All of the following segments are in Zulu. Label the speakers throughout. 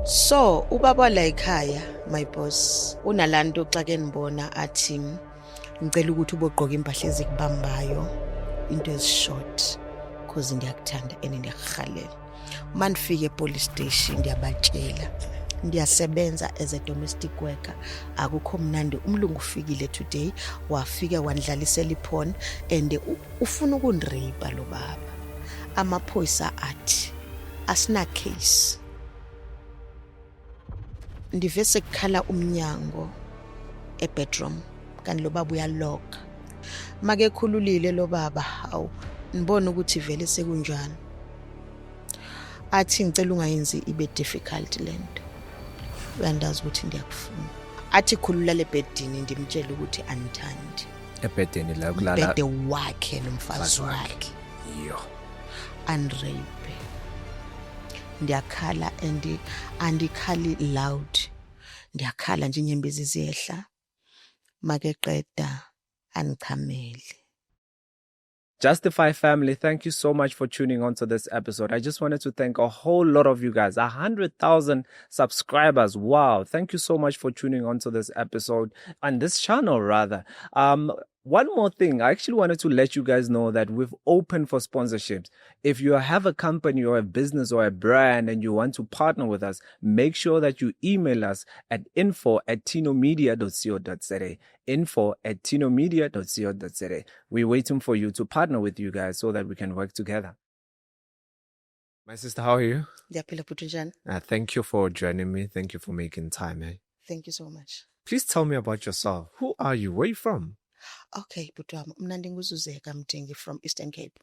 Speaker 1: So ubaba la ekhaya my boss unalanto xa ke nibona athi ngicela ukuthi ubogqoka impahla ezikubambayo into ezishort because ndiyakuthanda and ndiyakuhalela uma ndifika epolice station ndiyabatshela ndiyasebenza as a domestic worker akukho mnandi umlungu ufikile today wafika wandlalisela iphone and ufuna ukundireyipha lo baba amaphoyisa athi asina case ndive sekukhala umnyango ebedroom kanti lo baba uyalock make khululile lo baba hawu nibona ukuthi vele sekunjani athi ngicela ungayenzi ibe difficult lento uyandazi ukuthi ndiyakufuna athi khulula le bedini ndimtshela ukuthi anithandi
Speaker 2: ebedeni la kulala
Speaker 1: bede wakhe nomfazi wakhe
Speaker 2: yo
Speaker 1: unrape ndiyakhala andikhali loud ndiyakhala nje inyembezi ziyehla make qeda anichamele.
Speaker 2: Justify family, thank you so much for tuning on to this episode. I just wanted to thank a whole lot of you guys, 100,000 subscribers. Wow. Thank you so much for tuning on to this episode on this channel rather. One more thing, I actually wanted to let you guys know that we've opened for sponsorships. If you have a company or a business or a brand and you want to partner with us, make sure that you email us at info@tinomedia.co.za. info@tinomedia.co.za. We're waiting for you to partner with you guys so that we can work together. My sister, how are you?
Speaker 1: Ndiyaphila bhuti njani?
Speaker 2: Thank you for joining me. Thank you for making time.
Speaker 1: Thank you so much.
Speaker 2: Please tell me about yourself. Who are you? Where are you from?
Speaker 1: Okay, bhuti wami mna ndinguzuzeka Mdingi from Eastern Cape.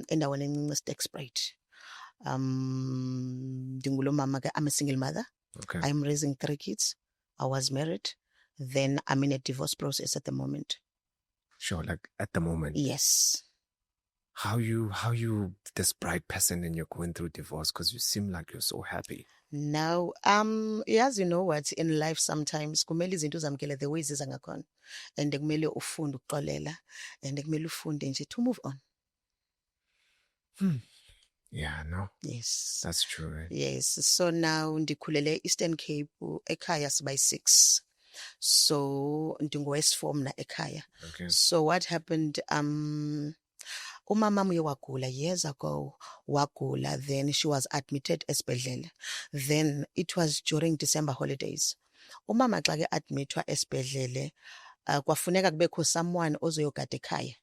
Speaker 1: Endaweni encinci Sterkspruit. Ndingulo mama ke, I'm a single mother.
Speaker 2: Okay.
Speaker 1: I'm raising 3 kids. I was married. Then I'm in a divorce process at the moment.
Speaker 2: Sure, like at the moment.
Speaker 1: Yes.
Speaker 2: How you this bright person and you're going through divorce because you seem like you're so happy.
Speaker 1: Now, yes, you know what, in life sometimes kumele izinto zamkele the way ziza ngakhona and kumele ufunde ukuxolela and kumele ufunde nje to move on.
Speaker 2: Yeah, no.
Speaker 1: Yes.
Speaker 2: That's true, right?
Speaker 1: Yes. So now ndikhulele Eastern Cape ekhaya siba 6. So ndingo-S4 mna ekhaya.
Speaker 2: Okay.
Speaker 1: So what happened, umama uye wagula years ago, wagula, then she was admitted esibhedlele. Then it was during December holidays. Umama xa ke admithwa esibhedlele, kwafuneka kubekho someone ozoyogada ekhaya.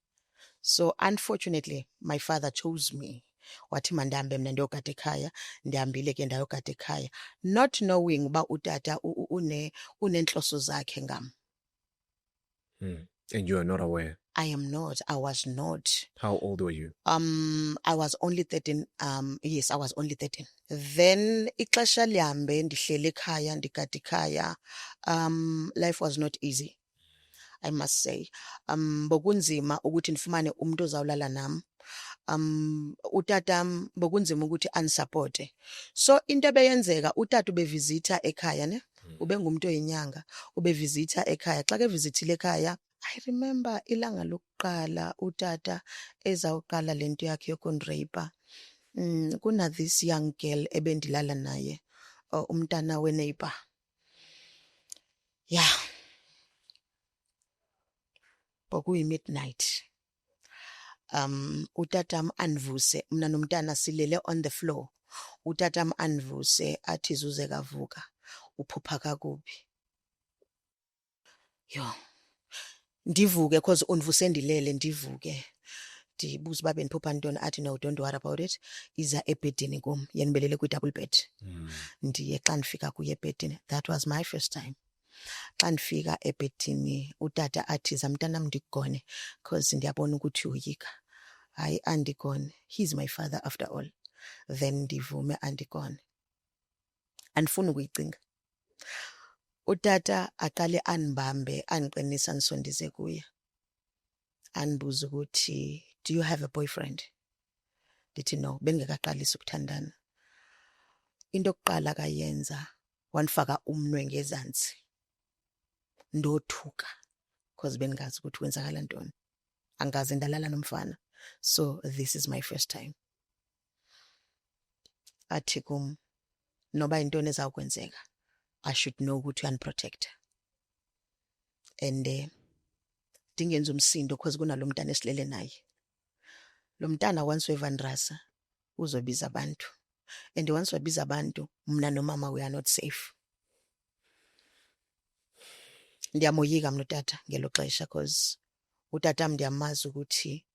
Speaker 1: So unfortunately my father chose me. Wathi mandihambe mna ndiyogada ekhaya, ndihambile ke ndayogada ekhaya, not knowing uba utata unenhloso zakhe ngam.
Speaker 2: And you are not aware?
Speaker 1: I was not.
Speaker 2: How old were you?
Speaker 1: I was only 13. Yes, I was only 13. Then ixesha lihambe ndihlele ekhaya ndigada ekhaya. Life was not easy, I must say. Bokunzima ukuthi ndifumane umuntu ozawulala nam. Utatam bokunzima ukuthi anisupporte. So into ebeyenzeka utata ubevisita ekhaya ne? Ubengumuntu oyinyanga, ubevisita ekhaya. Xa ke visitile ekhaya, I remember ilanga lokuqala utata ezawuqala lento yakhe yokunrape. Kuna this young girl ebendilala naye, umntana weneighbor. Yeah. Bokuyi midnight. Utatam anvuse, mna nomntana silele on the floor. Utatam anvuse athi Zuze kavuka, uphupha kakubi. Yo. Ndivuke because unvuse ndilele ndivuke. Ndibuza uba bendiphupha ntoni, athi no, don't worry about it. Iza ebhedini kum, yenibelele kwi-double bed. Ndiye xa ndifika kuye ebhedini. That was my first time. Xa ndifika ebhedini utata athi zamntanam ndigone because ndiyabona ukuthi uyika. Hayi andigone. He's my father after all. Then ndivume andigone. Andifuni ukuyicinga. Utata aqale anibambe andiqinisa andisondeze kuye. Andibuza ukuthi, do you have a boyfriend? Ndithi no, bengekaqalisa ukuthandana. Into yokuqala kayenza wanifaka umnwe ngezantsi. Ndothuka because bengazi ukuthi kwenzakala ntoni. Angaze ndalala nomfana. So this is my first time. Athi kum, noba intoni ezawukwenzeka, I should know ukuthi uyaniprotecta. And dingenza umsindo because kunalo mntana esilele naye. Lo mntana once wevandrasa uzobiza abantu. And once wabiza abantu, mna nomama we are not safe. Ndiyamoyika mna utata ngelo xesha because utatam ndiyamazi ukuthi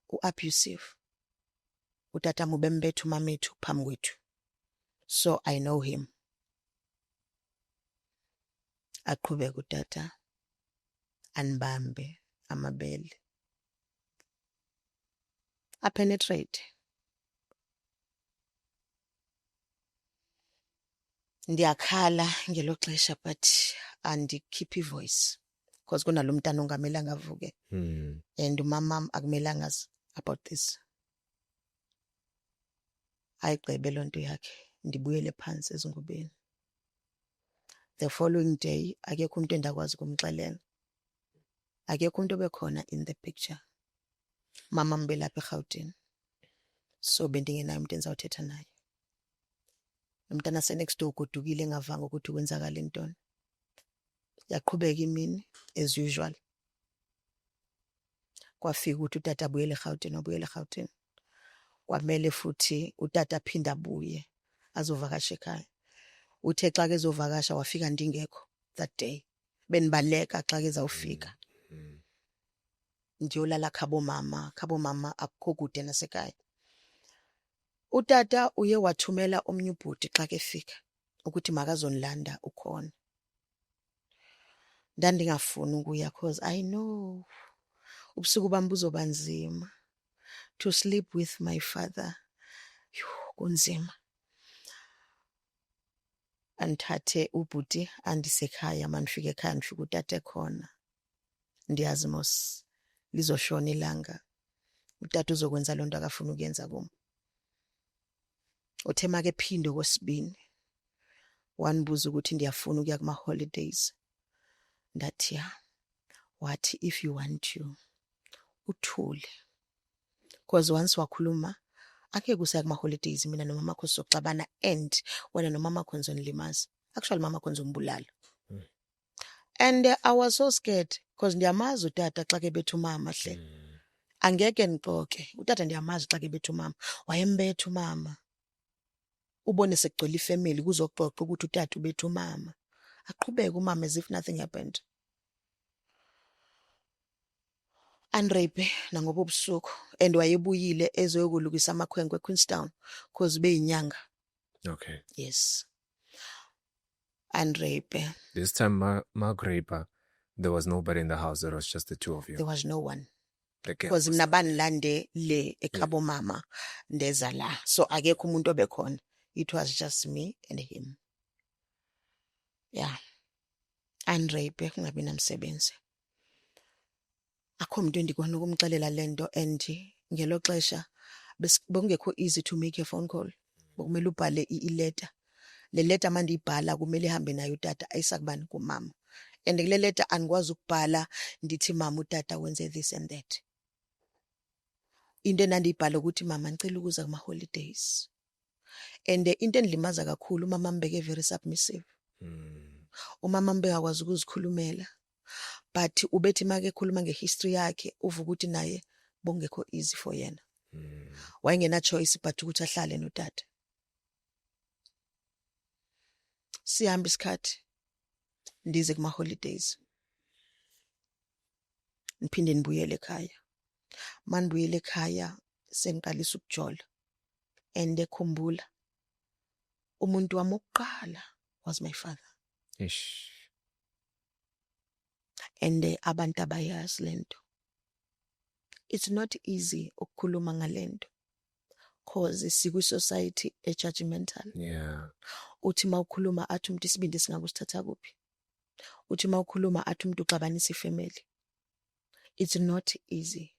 Speaker 1: u-abusive. Utatam ubembetha umamethu phambi kwethu. So I know him. Aqhubeka utata anibambe amabele. Apenetrate. Ndiyakhala ngelo xesha but andikhiphi voice because kunalo mntana ongamelanga avuke. And umamam akumelanga azi about this. Ayigqibe loo nto yakhe ndibuyele phansi ezingubeni. The following day akekho umuntu endakwazi ukumxelela. Akekho umuntu obekhona in the picture. Mama mbelapha eGauteng. So bendingenayo umuntu endizawuthetha naye. Umntana se-next door ugodukile engavanga ukuthi kwenzakala intoni. Yaqhubeka imini as usual. Kwafika ukuthi utata abuyele eGauteng. Kwamele futhi utata aphinde abuye azovakasha ekhaya. Uthe xa kezovakasha wafika ndingekho that day. Benibaleka xa kezawufika. Ndiyolala khabo mama akukho kude nasekhaya. Utata uye wathumela omnye ubhuti xa kefika ukuthi makazonilanda ukhona. Ndandingafuni ukuya because I know ubusuku bam buzoba nzima. To sleep with my father. Kunzima. Andithathe ubhuti andisekhaya mandifike ekhaya ndifike utata ekhona. Ndiyazi mos lizoshona ilanga. Utata uzokwenza loo nto akafuna ukuyenza kum. Uthe make phinde kwesibini. Wanibuza ukuthi ndiyafuna ukuya kuma holidays. Ndathi ya. Wathi if you want to uthule. Because once wakhuluma akhe kusaya kuma holidays mina nomama kho soxabana and wena nomama kho nizonilimaza. Actually mama kho nizombulala. And I was so scared because ndiyamazi utata xa kebetha umama hle. Angeke nixoke. Utata ndiyamazi xa kebetha umama. Wayembetha umama. Ubone sekugcwele ifamily kuzoxoxa ukuthi utata ubetha umama. Aqhubeka umama as if nothing happened. Anrape nangoba ubusuku and wayebuyile ezoyokulukisa amakhwenkwe eQueenstown because beyinyanga.
Speaker 2: Okay.
Speaker 1: Yes. Anrape.
Speaker 2: This time, Margaret, there was nobody in the house. There was just the two of you.
Speaker 1: There was no one.
Speaker 2: Okay.
Speaker 1: Because mna banilande le ekhabo mama ndeza la. So akekho umuntu obekhona. It was just me and him. Yeah. Anrape kungabi namsebenzi. Akho umuntu endikwana ukumxelela lento and ngelo xesha bekungekho easy to make a phone call. Bekumele ubhale i-letter. Le letter manje ibhala kumele ihambe nayo utata ayisakubani kumama. And le letter angikwazi ukubhala ndithi mama utata wenze this and that. Into enandiyibhala ukuthi mama ngicela ukuza kuma holidays. And into endilimaza kakhulu umama mbeke very submissive. Umama mbekakwazi ukuzikhulumela. But ubethi make ekhuluma ngehistory yakhe uvuka ukuthi naye bongekho easy for yena. Wayengena choice but ukuthi ahlale notata. Sihamba isikhathi ndize kuma holidays. Niphinde nibuyele ekhaya. Manibuyele ekhaya sengiqalisa ukujola. And ekhumbula umuntu wami oqala was my father.
Speaker 2: Ish.
Speaker 1: And abantu abayazi lento. It's not easy ukukhuluma ngalento. Cause sikwi society judgmental.
Speaker 2: Yeah.
Speaker 1: Uthi mawukhuluma athi umuntu isibindi singakusithatha kuphi. Uthi mawukhuluma athi umuntu uxabanisa ifamily. It's not easy.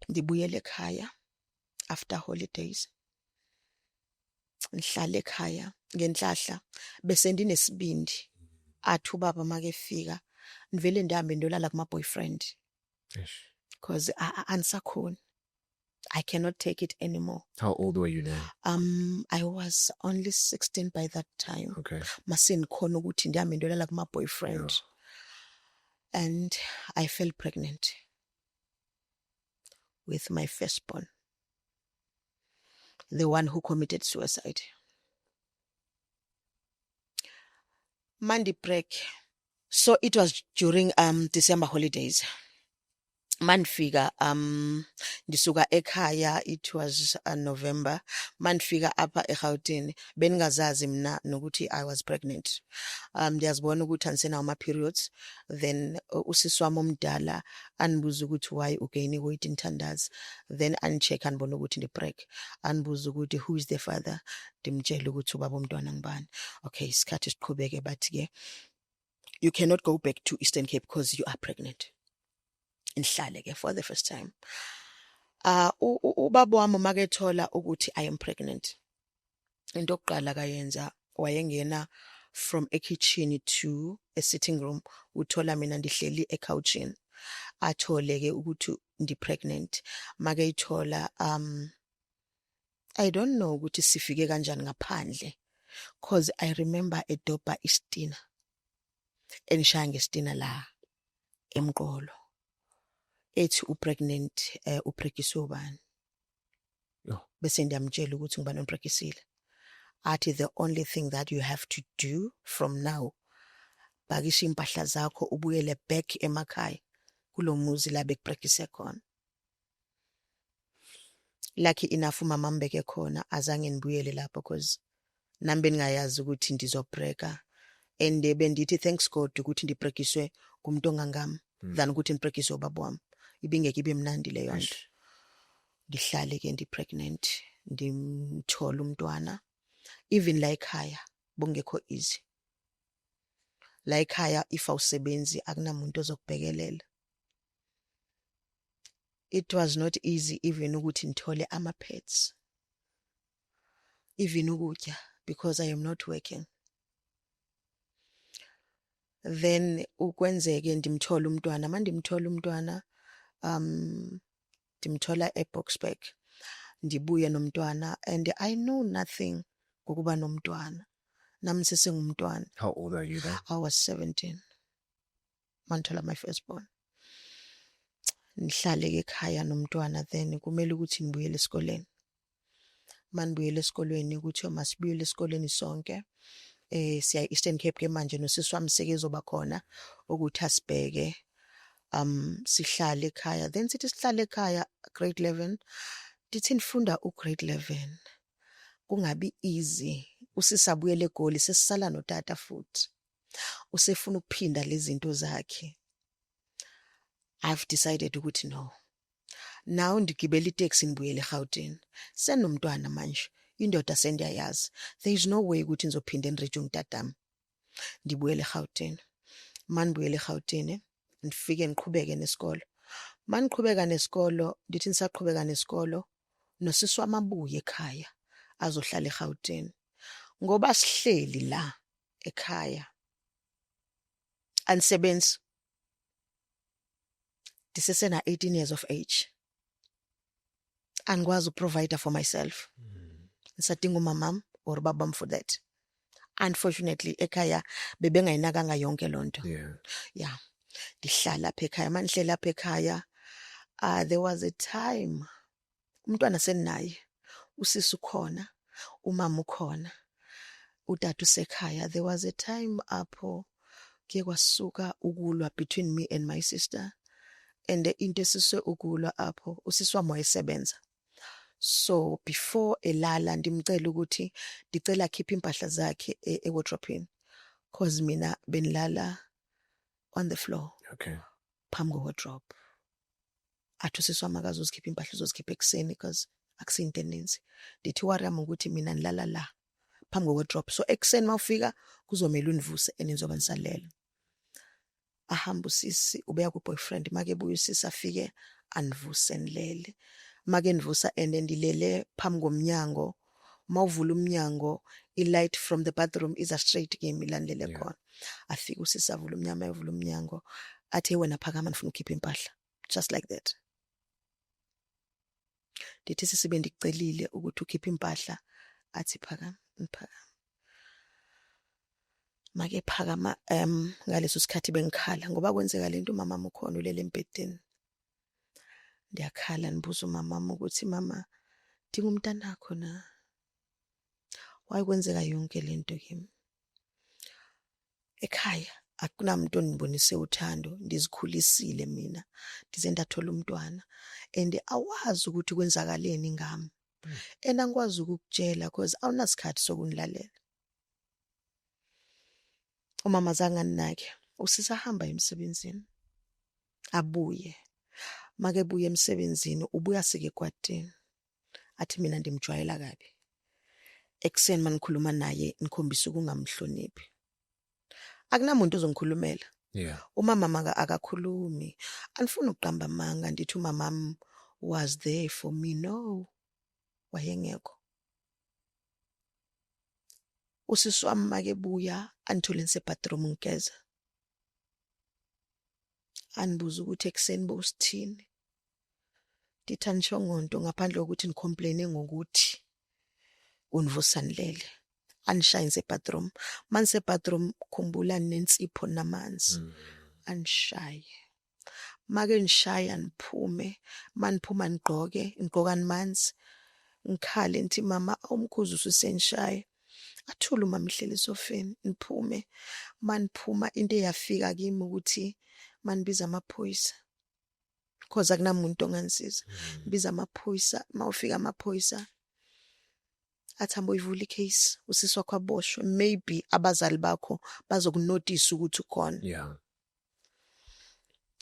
Speaker 1: Ndibuyele ekhaya after holidays. Ngihlala ekhaya ngenhlahla bese ndinesibindi. Athi ubaba makefika nivele ndihambe ndolala kuma boyfriend.
Speaker 2: Ish.
Speaker 1: Because ansakhona. I cannot take it anymore.
Speaker 2: How old were you then?
Speaker 1: I was only 16 by that time.
Speaker 2: Okay.
Speaker 1: Masengikhona ukuthi ndiyamendelela kuma boyfriend.
Speaker 2: Yeah.
Speaker 1: And I fell pregnant with my firstborn, the one who committed suicide. Monday break. So it was during December holidays. Mandifika ndisuka ekhaya, it was November. Mandifika apha eGauteng beningazazi mina nokuthi I was pregnant. Ndiyazibona ukuthi andisenawo ama periods. Then usisi wami omdala andibuza ukuthi why ugain weight inthandazi. Then andicheck andibona ukuthi ndi-break. Andibuza ukuthi who is the father? Ndimtshela ukuthi ubaba umntwana ngibani. Okay, isikhathi siqhubeke bathi ke you cannot go back to Eastern Cape because you are pregnant. Inhlale ke for the first time. Ubaba wami makethola ukuthi I am pregnant. Into yokuqala kayenza wayengena from a kitchen to a sitting room, uthola mina ndihleli ecouchini. Athole ke ukuthi ndi pregnant. Makethola I don't know ukuthi sifike kanjani ngaphandle because I remember edobha istina. Enishaya ngestina la emqolo. Ethi upregnant uprekiswe ubani. Bese ndiyamtshela ukuthi ngibani onprekisile. Athi the only thing that you have to do from now, bakisha impahla zakho ubuyele back emakhaya kulo muzi la bekuprekise khona. Lucky enough umama mbeke khona azange nibuyele lapho because nambe ningayazi ukuthi ndizobreaka. And bendithi thanks God ukuthi ndiprekiswe kumuntu ongangami than ukuthi ndiprekiswe ubaba wami. Ibingeke ibe mnandi leyo nto. Ndihlale ke ndi-pregnant, ndimthola umntwana. Even la ekhaya bongekho easy. La ekhaya if awusebenzi akunamuntu ozokubhekelela. It was not easy even ukuthi ngithole ama-pets. Even ukutya because I am not working. Then ukwenzeke ndimthola umntwana, mandimthola umntwana ndimthola eBoksburg. Ndibuye nomntwana and I know nothing ngokuba nomntwana. Nami sesengumntwana.
Speaker 2: How old are you then?
Speaker 1: I was 17. Manthola my firstborn. Nihlale ke ekhaya nomntwana then kumele ukuthi nibuyele esikoleni. Manibuyele esikoleni ukuthi masibuyele esikoleni sonke. Siya Eastern Cape ke manje nosisi wami sekezoba khona ukuthi asibheke sihlale ekhaya. Then sithi sihlale ekhaya grade 11. Dithi nifunda grade 11. Kungabi easy. Usisabuyele eGoli sesisala notata futhi. Usefuna ukuphinda lezi zinto zakhe. I've decided ukuthi no. Now ndigibela itaxi ngibuyele eGauteng. Senomntwana manje. Indoda sendiyayazi. There is no way ukuthi ngizophinde enreje ungtatami. Ndibuyele eGauteng. Manibuyele eGauteng, ndifike ngiqhubeke nesikolo. Maniqhubeka nesikolo, ndithi nisaqhubeka nesikolo, nosisi wami abuye ekhaya azohlala eGauteng. Ngoba sihleli la ekhaya. Ansebenzi. Ndisesena 18 years of age. Angikwazi ukuprovide for myself. Ngisadinga umamam or babam for that. Unfortunately ekhaya bebengayinakanga yonke lonto. Yeah. Ndihlala apha ekhaya. Mandihlala apha ekhaya, there was a time umntwana seninaye, usisi ukhona, umama ukhona, utata usekhaya. There was a time apho ke kwasuka ukulwa between me and my sister. And into esiswe ukulwa apho usisi wami wayesebenza. So before elala ndimcela ukuthi ndicela akhiphe impahla zakhe ewardrobe because mina benilala on the floor.
Speaker 2: Okay.
Speaker 1: Phambi wardrobe. Athi usisi wami akazozikhipha impahla uzozikhipha ekuseni because akusinto eninzi. Ndithi worry ami ukuthi mina nilala la phambi wardrobe. So ekuseni mawufika kuzomela univuse enizoba nisalela. Ahamba usisi ubeya ku boyfriend make buya usisi afike anivuse nilele. Make nivusa ndilele phambi komnyango. Mawuvula umnyango, i-light from the bathroom is a straight game ilandele khona. Afika usisi avula umnyango, ayivula umnyango. Athi wena phakama nifuna ukhipha impahla. Just like that. Ndithi sisibe ndikucelile ukuthi ukhiphe impahla, athi phakama, ngiphakama. Make phakama ngaleso sikhathi bengikhala ngoba kwenzeka lento umamami ukhona ulele embhedeni. Ndiyakhala nibuza umamami ukuthi mama dinga umntanakho na. Wayekwenzeka yonke lento kimi. Ekhaya akunamuntu onibonise uthando, ndizikhulisile mina. Ndize ndathola umntwana and awazi ukuthi kwenzakaleni ngami. Angikwazi ukukutshela because awunasikhathi sokunilalela. Umama zange aninake, usisahamba emsebenzini. Abuye. Make buye emsebenzini ubuya sike ekwatini. Athi mina ndimjwayela kabi. Ekseni manikhuluma naye nikhombisa ukungamhloniphi. Akunamuntu ozongikhulumela.
Speaker 2: Yeah.
Speaker 1: Umama akakhulumi. Anifuna ukuqamba amanga ndithi umamami was there for me. No. Wayengekho. Usisi wami make buya anithole ngisebathroom ngigeza. Anibuza ukuthi ekseni bosithini. Ndithi anishongonto ngaphandle kokuthi nicomplaine ngokuthi univusa nilele. Anishaya ngisebathroom. Manisebathroom khumbula nensipho namanzi. Anishaye. Make nishaya niphume. Maniphuma nigqoke amanzi. Ngikhale ngithi mama umkhuzu usenishaya. Athula umama ihleli esofeni niphume. Maniphuma into eyafika kimi ukuthi manibiza amaphoyisa. Because akunamuntu ongangisiza. Biza amaphoyisa, mawufika amaphoyisa athamba uyivula icase, usisi wakho aboshwe, maybe abazali bakho bazokunotice ukuthi ukhona.
Speaker 2: Yeah.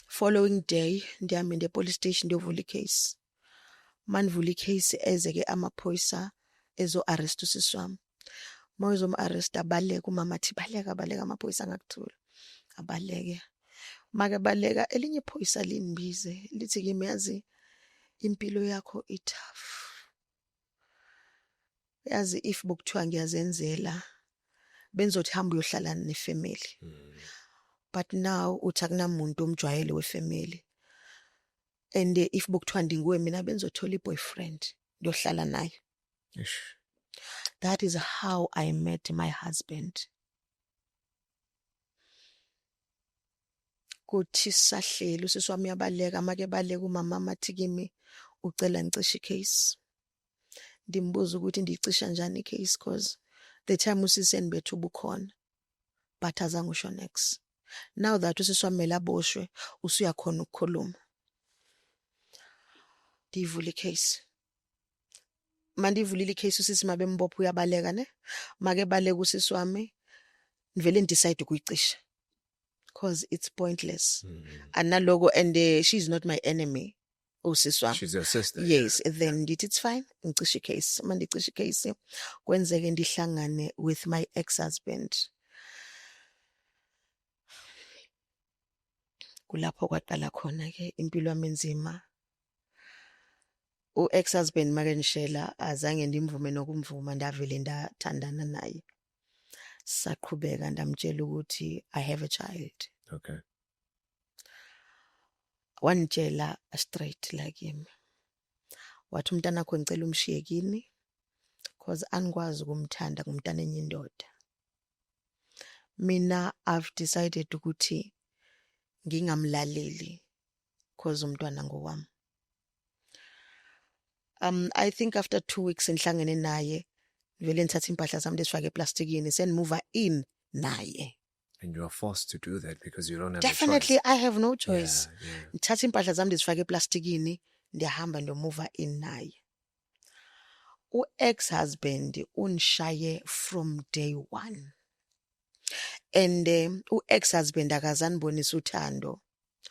Speaker 1: Following day ndiyami nde police station ndiyovula icase. Manivula icase ezeke amaphoyisa ezo arrest usisi wami. Mawuzom arrest abaleka umama athi baleka amaphoyisa ngakuthula. Abaleke. Make baleka elinye iphoyisa linibize lithi kimi yazi impilo yakho itough. Yazi if bokuthiwa ngiyazenzela benzothi hamba uyohlala nefamily. But now uthi akunamuntu omjwayele wefamily. And if bokuthiwa ndinguwe mina benzothola iboyfriend ndiyohlala naye.
Speaker 2: Ish.
Speaker 1: That is how I met my husband. Kuthi sahleli usisi wami yabaleka make baleka umama athi kimi ucela ngicishe icase. Ndimbuza ukuthi ndiyicisha njani icase because the time usisi enibethu ubukhona but azange usho next. Now that usisi wami elaboshwe usuyakhona ukukhuluma. Ndivula icase. Mandivulile icase usisi mabembopha uyabaleka ne. Make baleka usisi wami nivele ndicide ukuyicisha. Because it's pointless. And nalogo and she's not my enemy. Usisi wami.
Speaker 2: She's your sister.
Speaker 1: Yes, then it's fine. Ngicishe icase. Mandicishe icase kwenzeke ndihlangane with my ex-husband. Kulapho kwaqala khona ke impilo yami enzima. Ex-husband make ngishela azange ndimvume nokumvuma ndavele ndathandana naye. Saqhubeka ndamtshela ukuthi I have a child.
Speaker 2: Okay.
Speaker 1: Wanitshela straight like him. Wathi umntana wakho ngicela umshiye kini because angikwazi ukumthanda ngumntana enye indoda. Mina I've decided ukuthi ngingamlaleli because umntwana ngowami. I think after 2 weeks enhlangene naye vele nithatha impahla zami lesifake eplastikini sen move in naye.
Speaker 2: And you are forced to do that because you don't have
Speaker 1: Definitely
Speaker 2: a choice.
Speaker 1: I have no choice.
Speaker 2: Yeah.
Speaker 1: Nithatha impahla zami ndizifake eplastikini ndiyahamba move in naye. Ex-husband unishaye from day one. And ex-husband akazanibonisa uthando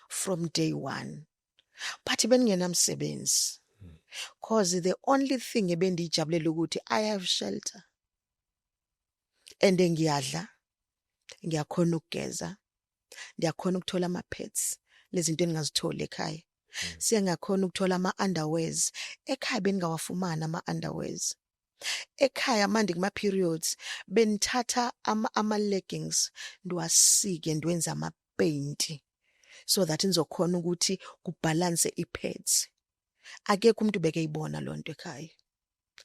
Speaker 1: from day one. But bengingenamsebenzi. Because the only thing ebendijabulela ukuthi I have shelter. And ngiyadla, ngiyakhona ukugeza, ndiyakhona ukuthola ama pets, lezi zinto engazithola ekhaya. Siyangakhona ukuthola ama underwears. Ekhaya bengawafumana ama underwears. Ekhaya manje kuma periods benithatha ama leggings ndiwasike ndiwenza ama paint so that nizokhona ukuthi kubalance ipads. Akekho umuntu beke ibona lonto ekhaya.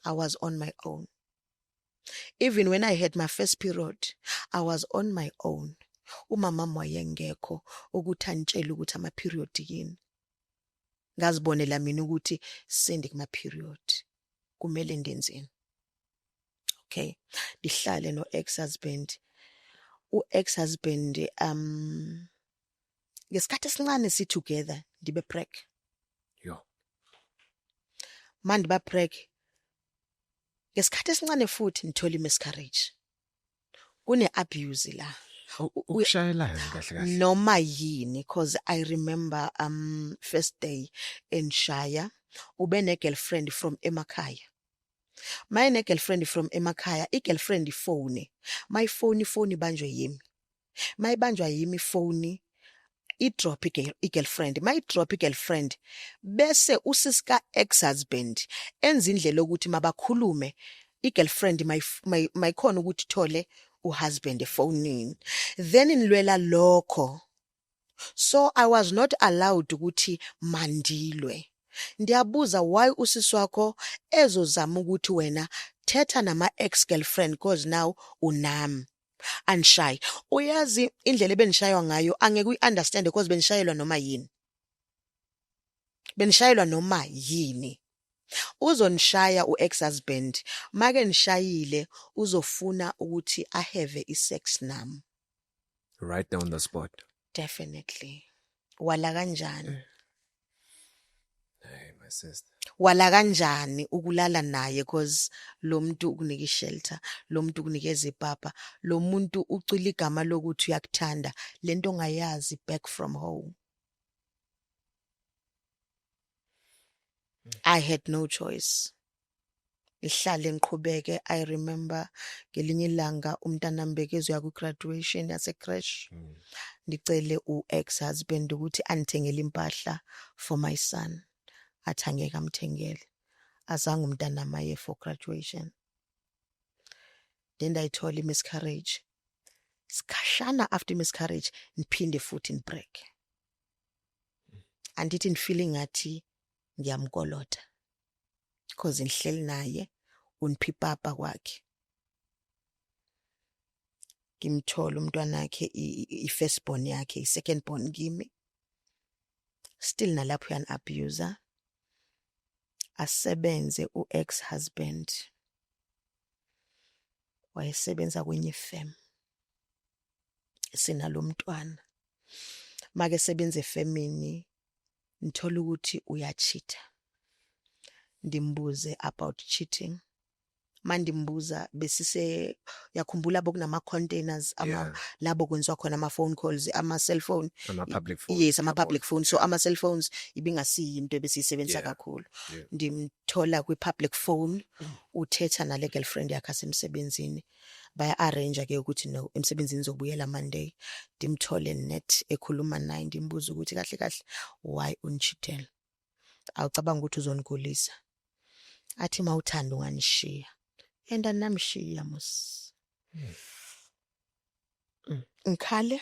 Speaker 1: I was on my own. Even when I had my first period, I was on my own. Umama wayengekho ukuthi antshele ukuthi ama period yini. Ngazibonela mina ukuthi sendi kuma period. Kumele ndenzeni. Okay. Ndihlale no ex-husband. U-ex-husband ngesikhathi esincane si together ndibe preg.
Speaker 2: Yo.
Speaker 1: Manje ba preg. Ngesikhathi esincane futhi ngithola miscarriage. Kune abuse la.
Speaker 2: Ukushayelana kahle kahle.
Speaker 1: Noma yini because I remember first day in Shaya ube ne girlfriend from emakhaya. My ne girlfriend from emakhaya, I girlfriend phone. My phone ibanjwe yimi. My banjwa yimi phone I drop I girlfriend. My drop I girlfriend. Bese usisika ex-husband enza indlela ukuthi mabakhulume I girlfriend my khona ukuthi thole uhusband efonini. Then inlwela lokho. So I was not allowed ukuthi mandilwe. Ndiyabuza why usisi wakho ezozama ukuthi wena thetha nama ex-girlfriend because now unami. Anshayi. Uyazi indlela benishaywa ngayo angeke uyiunderstand because benishayelwa noma yini. Benishayelwa noma yini. Uzonishaya u-ex-husband. Make nishayile uzofuna ukuthi I have a sex nami.
Speaker 2: Right down the spot.
Speaker 1: Definitely. Wala kanjani?
Speaker 2: Hey my sister.
Speaker 1: Wala kanjani ukulala naye because lo muntu ukunika ishelter, lo muntu ukunikeza ipapa, lo muntu ucila igama lokuthi uyakuthanda, lento ongayazi back from home. I had no choice. Ihlale ngiqhubeke. I remember ngelinye ilanga umntana mbeke ku graduation yase crash. Ndicele u-ex-husband ukuthi andithengele impahla for my son. Athangeka amthengele. Azange umntana maye for graduation. Then ayithola miscarriage. Skashana after miscarriage ngiphinde futhi break. Andithi ngifeeling ngathi ngiyamkolota. Because ngihleli naye unipipapa kwakhe. Ngimthola umntwana wakhe I-first born yakhe, I-second born kimi. Still nalapho yan abuser. Asebenze u-ex-husband. Wayesebenza kwenye firm. Sinalo mntwana. Make sebenza efemini ngithola ukuthi uyachita. Ndimbuze about cheating. Mandimbuza besise yakhumbula bokunama containers labo kwenziwa khona ama phone calls ama cell phone
Speaker 2: public phone.
Speaker 1: Yes, ama public phone. So ama cell phones ibingasi into ebesisebenzisa kakhulu. Ndimthola kwi public phone uthetha nale girlfriend yakhe asemsebenzini. Baya arrange ke ukuthi no emsebenzini zobuyela Monday. Ndimthole net ekhuluma naye ndimbuza ukuthi kahle kahle why unchitela. Awucabanga ukuthi uzongigulisa. Athi mawuthanda unganishiya. And namshiya mos. Ngikhale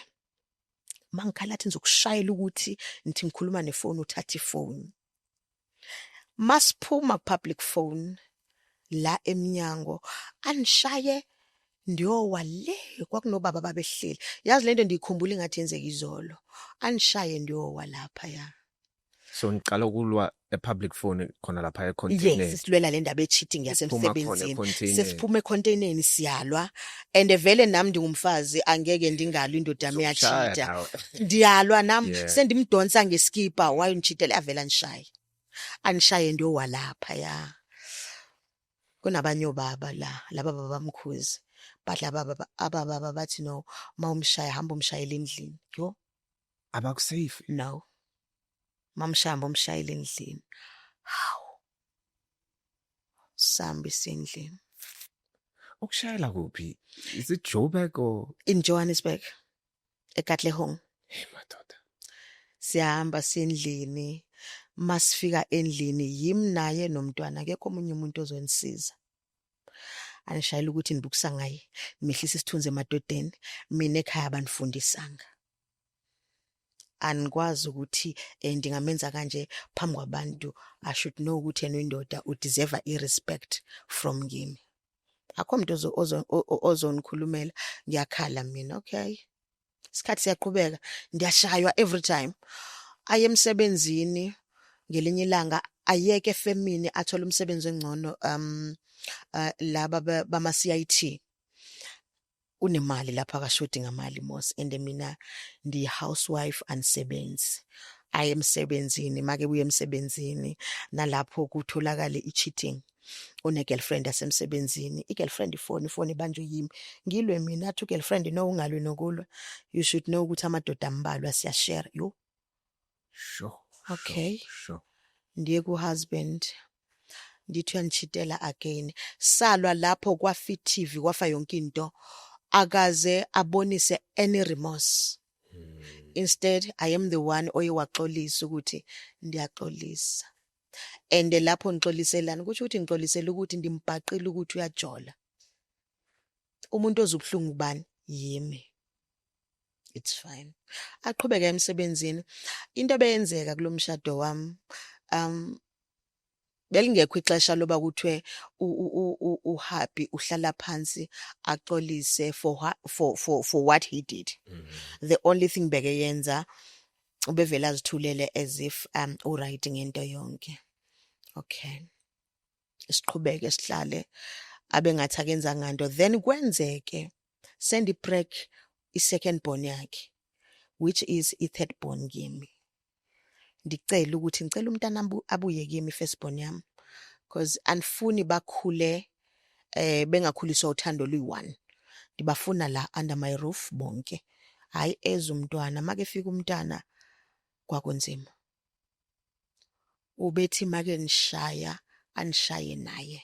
Speaker 1: mangikhala athi ngizokushayela ukuthi nithi ngikhuluma nefoni uthatha ifoni. Masiphuma public phone la eminyango anishaye ndiyowa le kwakunobaba babehleli. Yazi lento ndiyikhumbula ngathi yenzeka izolo. Anishaye ndiyowa lapha ya.
Speaker 2: So ngiqala ukulwa public phone khona lapha econtainer.
Speaker 1: Yes, silwela le ndaba cheating yasemsebenzini. Sesiphume econtaineni siyalwa and vele nami ndingumfazi angeke ndingalwa indoda yami yachita. Ndiyalwa nami sendimdonsa ngeskipa why unchitela avela nishaya. Anishaye ndiyowa lapha ya. Kunabanye obaba laba baba bamkhuzi. But laba ababa bathi no mawumshaya hamba umshayela endlini. Yo.
Speaker 2: Abakusafe?
Speaker 1: No. Mamshamba umshayela endlini. Hawu. Sambi sendlini.
Speaker 2: Ukushayela kuphi? Is it Joburg or
Speaker 1: in Johannesburg? eKatlehong.
Speaker 2: Hey madoda.
Speaker 1: Siyahamba sendlini. Masifika endlini yimi naye nomntwana akekho omunye umuntu ozonisiza. Anishayela ukuthi nibukisa ngaye. Mihlisa isithunzi emadodeni. Mina ekhaya abanifundisanga. anikwazi ukuthi ndingamenza kanje phambi kwabantu. I should know ukuthi yena uyindoda udeserve irespect from kimi. Akho umuntu ozonikhulumela, ngiyakhala mina. Okay, isikhathi siyaqhubeka, ndiyashaywa every time. Aye emsebenzini, ngelinye ilanga ayeke efemini athole umsebenzi ongcono, laba bama-CIT. Unemali lapha akashodi ngamali mos, and mina ndi-housewife andisebenzi. Aye emsebenzini, make buye emsebenzini nalapho kutholakale i-cheating. Une-girlfriend yasemsebenzini, i-girlfriend ifoni ibanjwe yimi. Ngilwe mina athi u-girlfriend no ungalwi nokulwa. You should know ukuthi amadoda ambalwa siyashare. Yo,
Speaker 2: Sure.
Speaker 1: okay.
Speaker 2: Sure.
Speaker 1: Ndiye ku-husband, ndithi uyangitshitela again. Salwa lapho kwa-Fit TV, kwafa yonke into. Akaze abonise any remorse. Instead, I am the one oye waxolisa ukuthi ndiyaxolisa. And lapho ngixoliselana kusho ukuthi ngixolisela ukuthi ndimbhaqile ukuthi uyajola. Umuntu ozubuhlungu bani? Yimi. It's fine. Aqhubeka emsebenzini. Into ebeyenzeka kulomshado wami, belingekho ixesha loba kuthiwe uhappy uhlala phansi axolise for what he did. The only thing bekeyenza ubevela azithulele as if uright ngento yonke. Okay, siqhubeke sihlale abe ngathi akenza nganto, then kwenzeke send i-break i-second born yakhe, which is i-third born kimi. Ngicela ukuthi ngicela umntana abuye kimi first born yami, because anifuni bakhule bengakhuliswa uthando luyi-one. Ndibafuna la under my roof bonke. Hayi eza umntwana, make fika umntana kwakunzima. Ubethi make nishaya anishaye naye.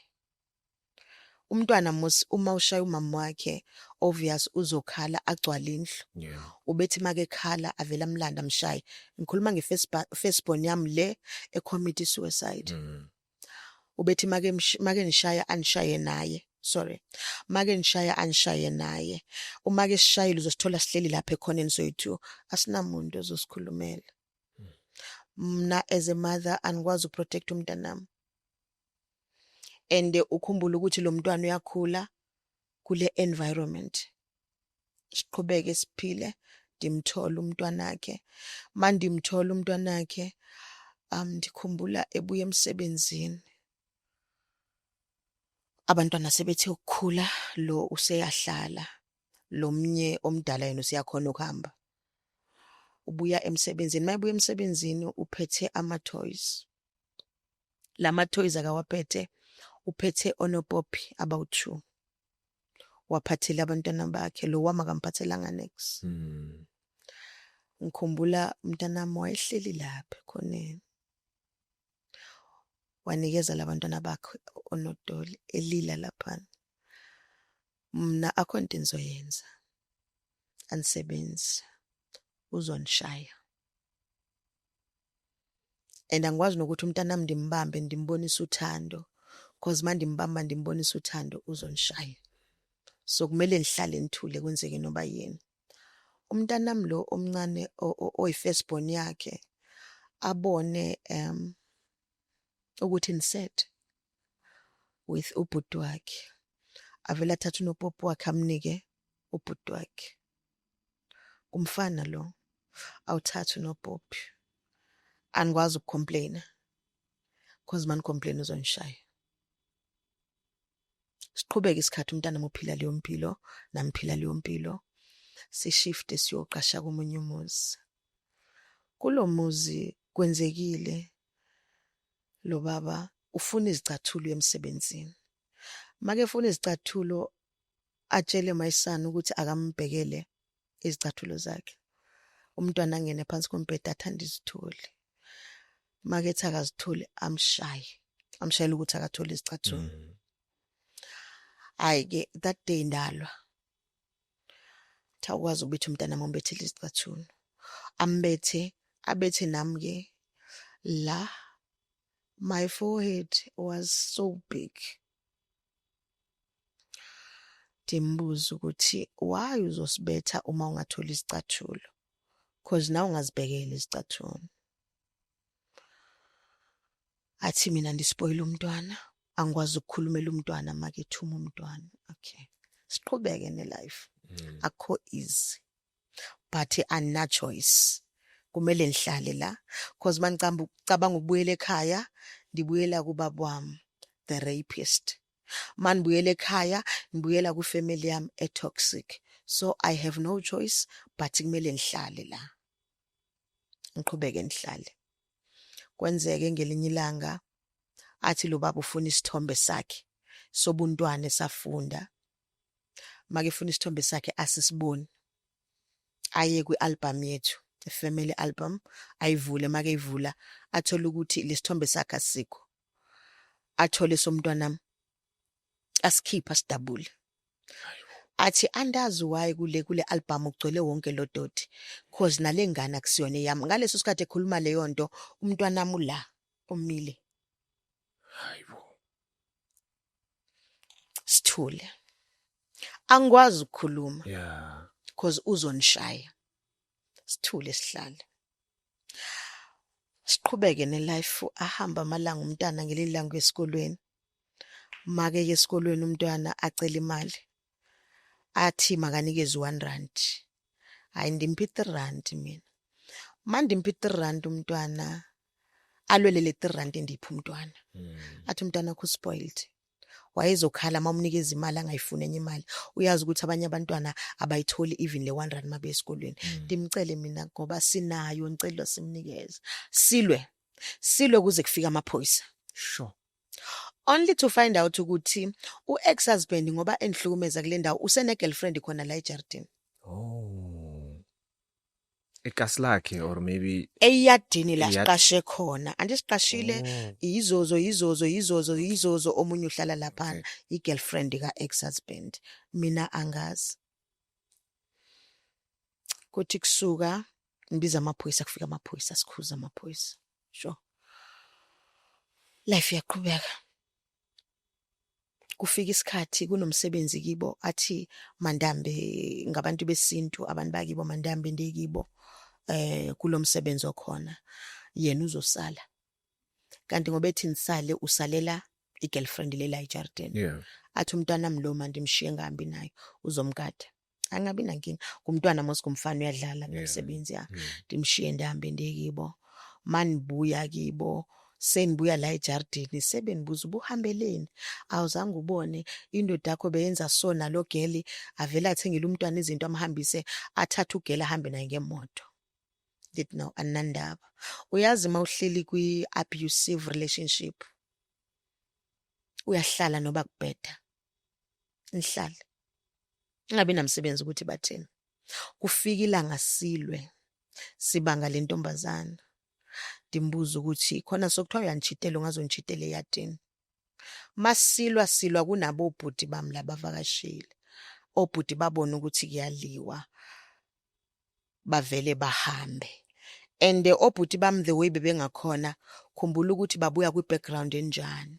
Speaker 1: Umntwana uma ushaya umama wakhe, obvious uzokhala agcwala indlu.
Speaker 2: Yeah.
Speaker 1: Ubethi make khala avela amlanda amshaye. Ngikhuluma nge-first born yami le ecommit suicide. Ubethi make nishaya anishaye naye. Sorry. Make nishaya anishaye naye. Uma ke sishayile uzosithola sihleli lapha ekhoneni soyithu. Asinamuntu ozosikhulumela. Mna as a mother angikwazi uprotect umntanami. And ukhumbula ukuthi lo mntwana uyakhula kule environment. Siqhubeke siphile, ndimthola umntwana wakhe. Mandimthola umntwana wakhe, ndikhumbula ebuya emsebenzini. Abantwana sebethe ukukhula, lo useyahlala. Lo mnye omdala yena usiyakhona ukuhamba. Ubuya emsebenzini, mayebuya emsebenzini uphethe ama-toys. Lama toys akawaphethe, uphethe onopopi about 2. Waphathela abantwana bakhe, lo wami akamphathelanga next. Ngikhumbula umntanami wayehleli lapha khoneni. Wanikeza labantwana bakhe onodoli elila lapha. Mna akho into engizoyenza. Andisebenzi. Uzonishaya. And angikwazi nokuthi umntanami ndimbambe ndimbonisa uthando, because manje ndimbamba ndimbonisa uthando uzonishaya. So kumele ngihlale ngithule kwenzeke noba yini. Umntanami lo omncane oyi-first born yakhe abone ukuthi niset with ubhuti wakhe. Avela athatha unopopo wakhe amnike ubhuti wakhe. Umfana lo awuthatha unopopi. Angikwazi ukucomplaina, because man complain uzonishaya. Siqhubeke isikhathi umntana mophila leyo mpilo, namphila leyo mpilo. Sishifte siyoqasha komunye umuzi. Kulo muzi kwenzekile lo baba ufuna izicathulo emsebenzini. Make ufuna izicathulo atshele mayisana ukuthi akambhekele izicathulo zakhe. Umntwana angene phansi kombhede athanda izithole. Make ethi akazithole amshayela ukuthi akathole izicathulo. Hayi ke that day ndalwa. Thakwazi ukuthi umntana mombethele izicathulo. Ambethe, abethe nami ke la. My forehead was so big. Ndimbuza ukuthi why uzosibetha uma ungatholi izicathulo? cause nawe ungazibhekela izicathulo. Athi mina ndispoil umntwana, angikwazi ukukhulumela umntwana make ethuma umntwana. Okay. Siqhubeke nelife. Akho easy. But ana choice. Kumele ngihlale la cause manicabanga ukubuyela ekhaya, ndibuyela kubaba wami, the rapist. Manibuyela ekhaya, ngibuyela ku family yami toxic. So I have no choice but kumele ngihlale la. Ngiqhubeke ngihlale. Kwenzeke ngelinye ilanga athi lo baba ufuna isithombe sakhe sobuntwana esafunda. Make ufuna isithombe sakhe asisiboni. Aye kwi-album yethu, the family album, ayivule make eyivula athola ukuthi lesithombe sakhe asikho. Athole somntwana asikhipha sidabule. Athi andazi why kule album ugcwele wonke lo doti cause nale ngane akusiyona yami. Ngaleso sikhathi ekhuluma leyo nto umntwana wami la umile.
Speaker 2: Hayibo.
Speaker 1: Sithule. Angikwazi ukukhuluma.
Speaker 2: Yeah.
Speaker 1: Cause uzonishaya. Sithule sihlale. Siqhubeke nelife ahamba amalanga umntana ngelilanga esikolweni. Make esikolweni umntwana acela imali. Athi makanikeze 1 rand. Hayi ndimpa 3 rand mina. Mandimpa 3 rand umntwana alwele le 3 rand endipha umntwana. Athi umntwana wakho spoiled. Wayezokhala mawumnikeza imali angayifuni enye imali. Uyazi ukuthi abanye abantwana abayitholi even le 1 rand mabe esikolweni. Ndimcele mina ngoba sinayo ngicela simnikeze. Silwe kuze kufika amaphoyisa.
Speaker 2: Sure.
Speaker 1: Only to find out ukuthi u-ex-husband ngoba endihlukumeza kule ndawo usene girlfriend khona la eJardini.
Speaker 2: Oh. Ekaslakhe or maybe
Speaker 1: Eyadini la siqashe khona. Andisiqashile izozo omunye uhlala lapha i-girlfriend ka ex-husband. Mina angazi. Kuthi kusuka ngibiza amaphoyisa kufika amaphoyisa sikhuza amaphoyisa. Sure. Life yaqhubeka. Kufika isikhathi kunomsebenzi kibo athi Mandambe ngabantu besintu abantu bakibo Mandambe ndekibo kulomsebenzi okhona yena uzosala kanti ngoba ethi nisale usalela igirlfriend lela eJardini.
Speaker 2: Yeah.
Speaker 1: Athi umntwana mloma ndimshiye ngambi nayo uzomgada angabi nankinga kumntwana mosikumfana uyadlala nomsebenzi ya ndimshiye ndambe ndekibo manibuya kibo senibuya la eJardini sebenibuza ubuhambeleni awuzange ubone indoda yakho beyenza so nalo geli avela athengile umntwana izinto amhambise athatha ugela ahambe naye ngemoto. Did know anandaba uyazi mawuhleli kwi abusive relationship uyahlala noba kubheda nihlale ngabe namsebenzi ukuthi bathini kufika ilanga silwe sibanga lentombazana ndimbuza ukuthi khona sokuthiwa uyanchitela ungazonchitela eyadini masilwa kunabo obhuti bami labavakashile obhuti babona ukuthi kuyaliwa bavele bahambe and obhuti bami the way bebengakhona khumbula ukuthi babuya kwi background enjani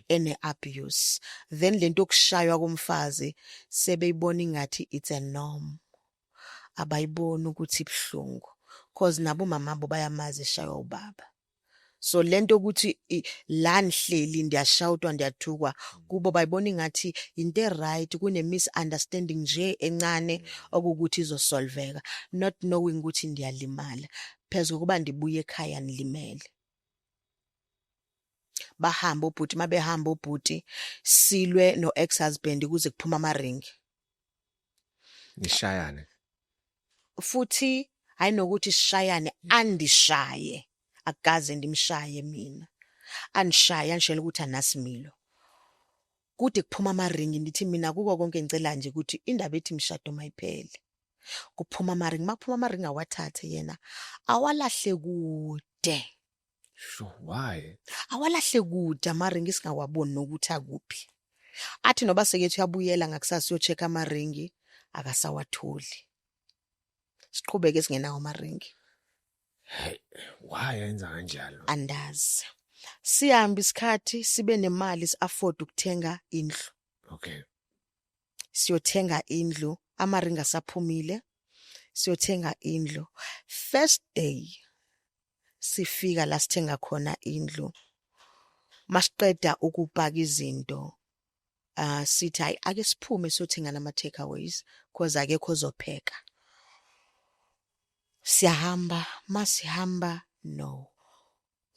Speaker 1: ene abuse then lento okushaywa komfazi sebeyibona ingathi it's a norm abayibona ukuthi ibhlungu cause nabo mamabo bayamazi eshaywa ubaba so lento ukuthi la nihleli ndiyashawutwa ndiyathukwa kubo bayibona ingathi into right kune misunderstanding nje encane okuthi izosolveka not knowing ukuthi ndiyalimala phezulu kuba ndibuye ekhaya nilimele bahamba obhuti mabehamba obhuti silwe no ex-husband kuze kuphuma amaringi
Speaker 2: nishayane
Speaker 1: futhi hayi nokuthi sishayane andishaye akaze ndimshaye mina anishaye anishela ukuthi anasimilo kude kuphuma amaringi ndithi mina kuko konke ngicela nje ukuthi indaba ethi imshado mayiphele kuphuma amaringi makuphuma amaringi awathathe yena awalahle kude.
Speaker 2: Sure, why?
Speaker 1: Awalahle kude amaringi singawaboni nokuthi akuphi. Athi noba sekethu uyabuyela ngakusasa uyocheck amaringi akasawatholi. Siqhubeke singenawo amaringi.
Speaker 2: Hey, why yenza kanjalo?
Speaker 1: Andazi. Sihamba isikhathi sibe nemali si-afford ukuthenga indlu.
Speaker 2: Okay.
Speaker 1: Siyothenga indlu, amaringi asaphumile. siyothenga indlu. First day sifika la sithenga khona indlu, masiqeda ukupaka izinto sithi hayi ake siphume siyothenga nama takeaways cause akekho ozopheka. Siyahamba, masihamba no.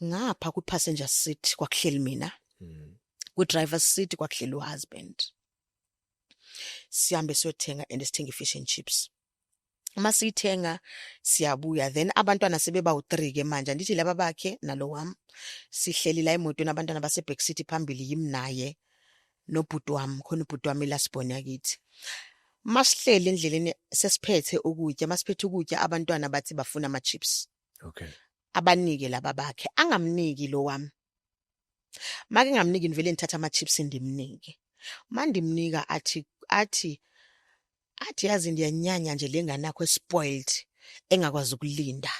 Speaker 1: Ngapha ku passenger seat kwakuhleli mina. Ku driver's seat kwakuhleli uhusband. Sihambe siyothenga and sithenga fish and chips. Masithenga siyabuya, then abantwana sebeba u3 ke manje ndithi laba bakhe nalo wami sihleli la emotweni, abantwana base back seat phambili yimi naye nobhuti wami, khona ubhuti wami lasibona yakithi. Masihleli endleleni sesiphethe ukutya, masiphethe ukutya abantwana bathi bafuna ama chips.
Speaker 2: Okay.
Speaker 1: Abanike laba bakhe, angamniki lo wami. Make ngamniki nivele nithatha ama chips ndimnike. Mandimnika athi yazi ndiyanyanya nje lenganakho spoiled engakwazi ukulinda.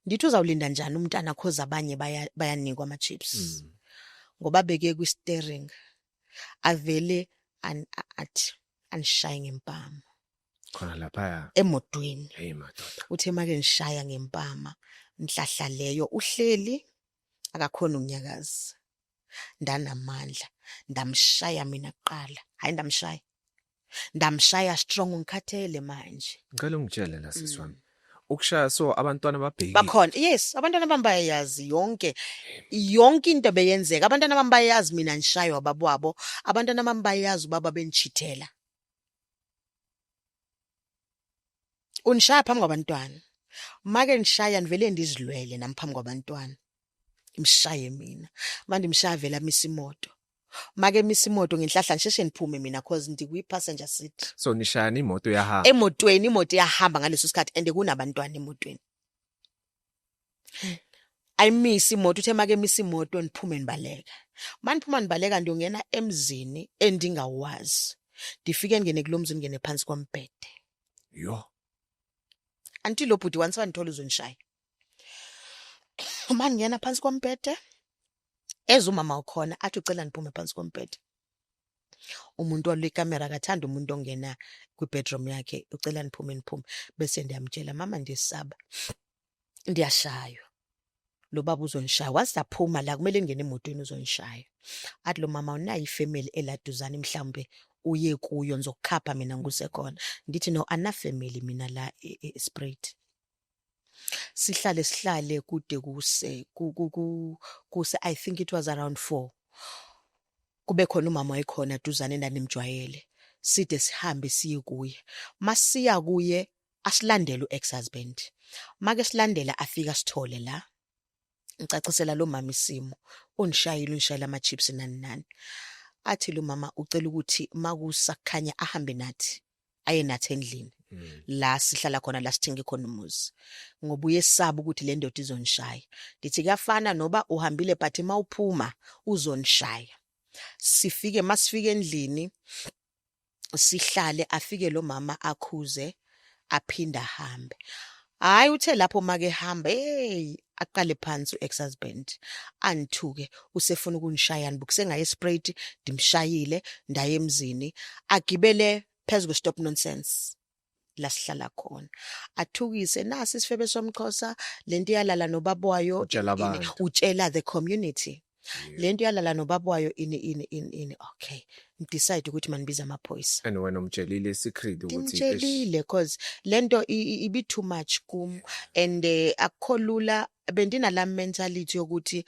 Speaker 1: Ndithi uzawulinda njani umntana cause abanye bayanikwa ama chips. Ngoba beke ku steering avele athi anishaya ngempama.
Speaker 2: Khona lapha
Speaker 1: Emotweni.
Speaker 2: hey madoda.
Speaker 1: Uthe make ngishaya ngempama, inhlahla leyo uhleli akakhona ukunyakaza. Ndanamandla, ndamshaya mina kuqala. Hayi ndamshaya strong ngikhathele manje.
Speaker 2: Ngicela ungitshele la sisi wami. Ukushaya so abantwana babheki.
Speaker 1: Bakhona. Yes, abantwana bami bayayazi yonke into beyenzeka. Abantwana bami bayayazi mina ngishayo ababwabo. Abantwana bami bayayazi ubaba benchithela. Unishaya phambi kwabantwana. Make ngishaya nivele ndizilwele nami phambi kwabantwana. Imshaye mina. Manje imshaya vela misa imoto. Make misa imoto ngenhlahla ngisheshe niphume mina cause ndikwi passenger seat.
Speaker 2: So nishayana imoto yahamba.
Speaker 1: Emotweni imoto iyahamba ngaleso sikhathi and kunabantwana emotweni. Ayimisi imoto, uthe make misa imoto niphume nibaleka. Maniphuma nibaleka ndiyongena emzini endingawazi. Ndifike ngene kulomzi ngene phansi kombhede.
Speaker 2: Yo.
Speaker 1: Anti lo bhuti wanisa ngithola uzonishaya. Manje ngena phansi kombhede. Umama ukhona athi ucela niphume phansi kombhede. Umuntu wale camera akathanda umuntu ongena kwi bedroom yakhe, ucela niphume. Bese ndiyamtshela mama ndiyesaba. Ndiyashaywa. Lo baba uzonishaya, wasaphuma la kumele ngene emotweni uzonishaya. Athi lo mama unayi family eladuzana mhlambe uye kuyo ngizokukhapha mina ngusekhona. Ndithi no ana family mina la Esprit. Sihlale kude kuse I think it was around 4. Kube khona umama wayekhona duzane ndanimjwayele. Side sihambe siye kuye. Masiya kuye asilandele uex-husband. Make silandela afika sithole la. Ngicacisela lo mama isimo. Unishayela ama chips nani. Athi lo mama ucela ukuthi makusakhanya ahambe nathi. Aye nathi endlini. La sihlala khona la sithenga khona umuzi. Ngoba uyesaba ukuthi le ndoda izonishaya. Ndithi kuyafana noba uhambile but mawuphuma uzonishaya. Masifike endlini sihlale afike lo mama akhuze aphinda ahambe. Hayi uthe lapho make hamba aqale phansi uex-husband anthuke usefuna ukunishaya nibukuse ngaye Sprite ndimshayile ndaye emzini agibele phezulu stop nonsense la sihlala khona athukise nasi isifebe somXhosa lento iyalala nobabwayo utshela the community lento iyalala nobabwayo ini okay decide ukuthi manibiza amaphoyisa
Speaker 2: and wena umtshelile secret ukuthi
Speaker 1: ngimtshelile cause lento ibi too much kum and akukholula bendina mentality yokuthi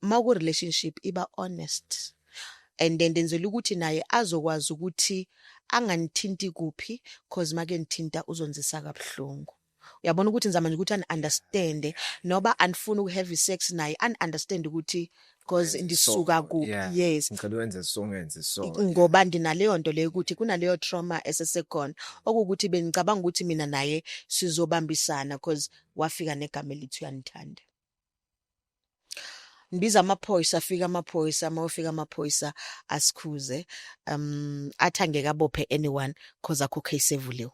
Speaker 1: maku relationship iba honest and then denzela ukuthi naye azokwazi ukuthi anganithinti kuphi cause make ngithinta uzonzisa kabuhlungu. Uyabona ukuthi nizama nje ukuthi understand noba anifuna ukuhave sex naye understand ukuthi cause ndisuka ku yes
Speaker 2: ngicela wenze so
Speaker 1: ngoba ndinaleyo nto leyo ukuthi kunaleyo trauma esesekhona okuthi bengicabanga ukuthi mina naye sizobambisana cause wafika negama elithi uyanithanda. Ndibiza amaphoyisa afika amaphoyisa mawufika amaphoyisa asikhuze athi angeke abophe anyone cause akho case evuliwe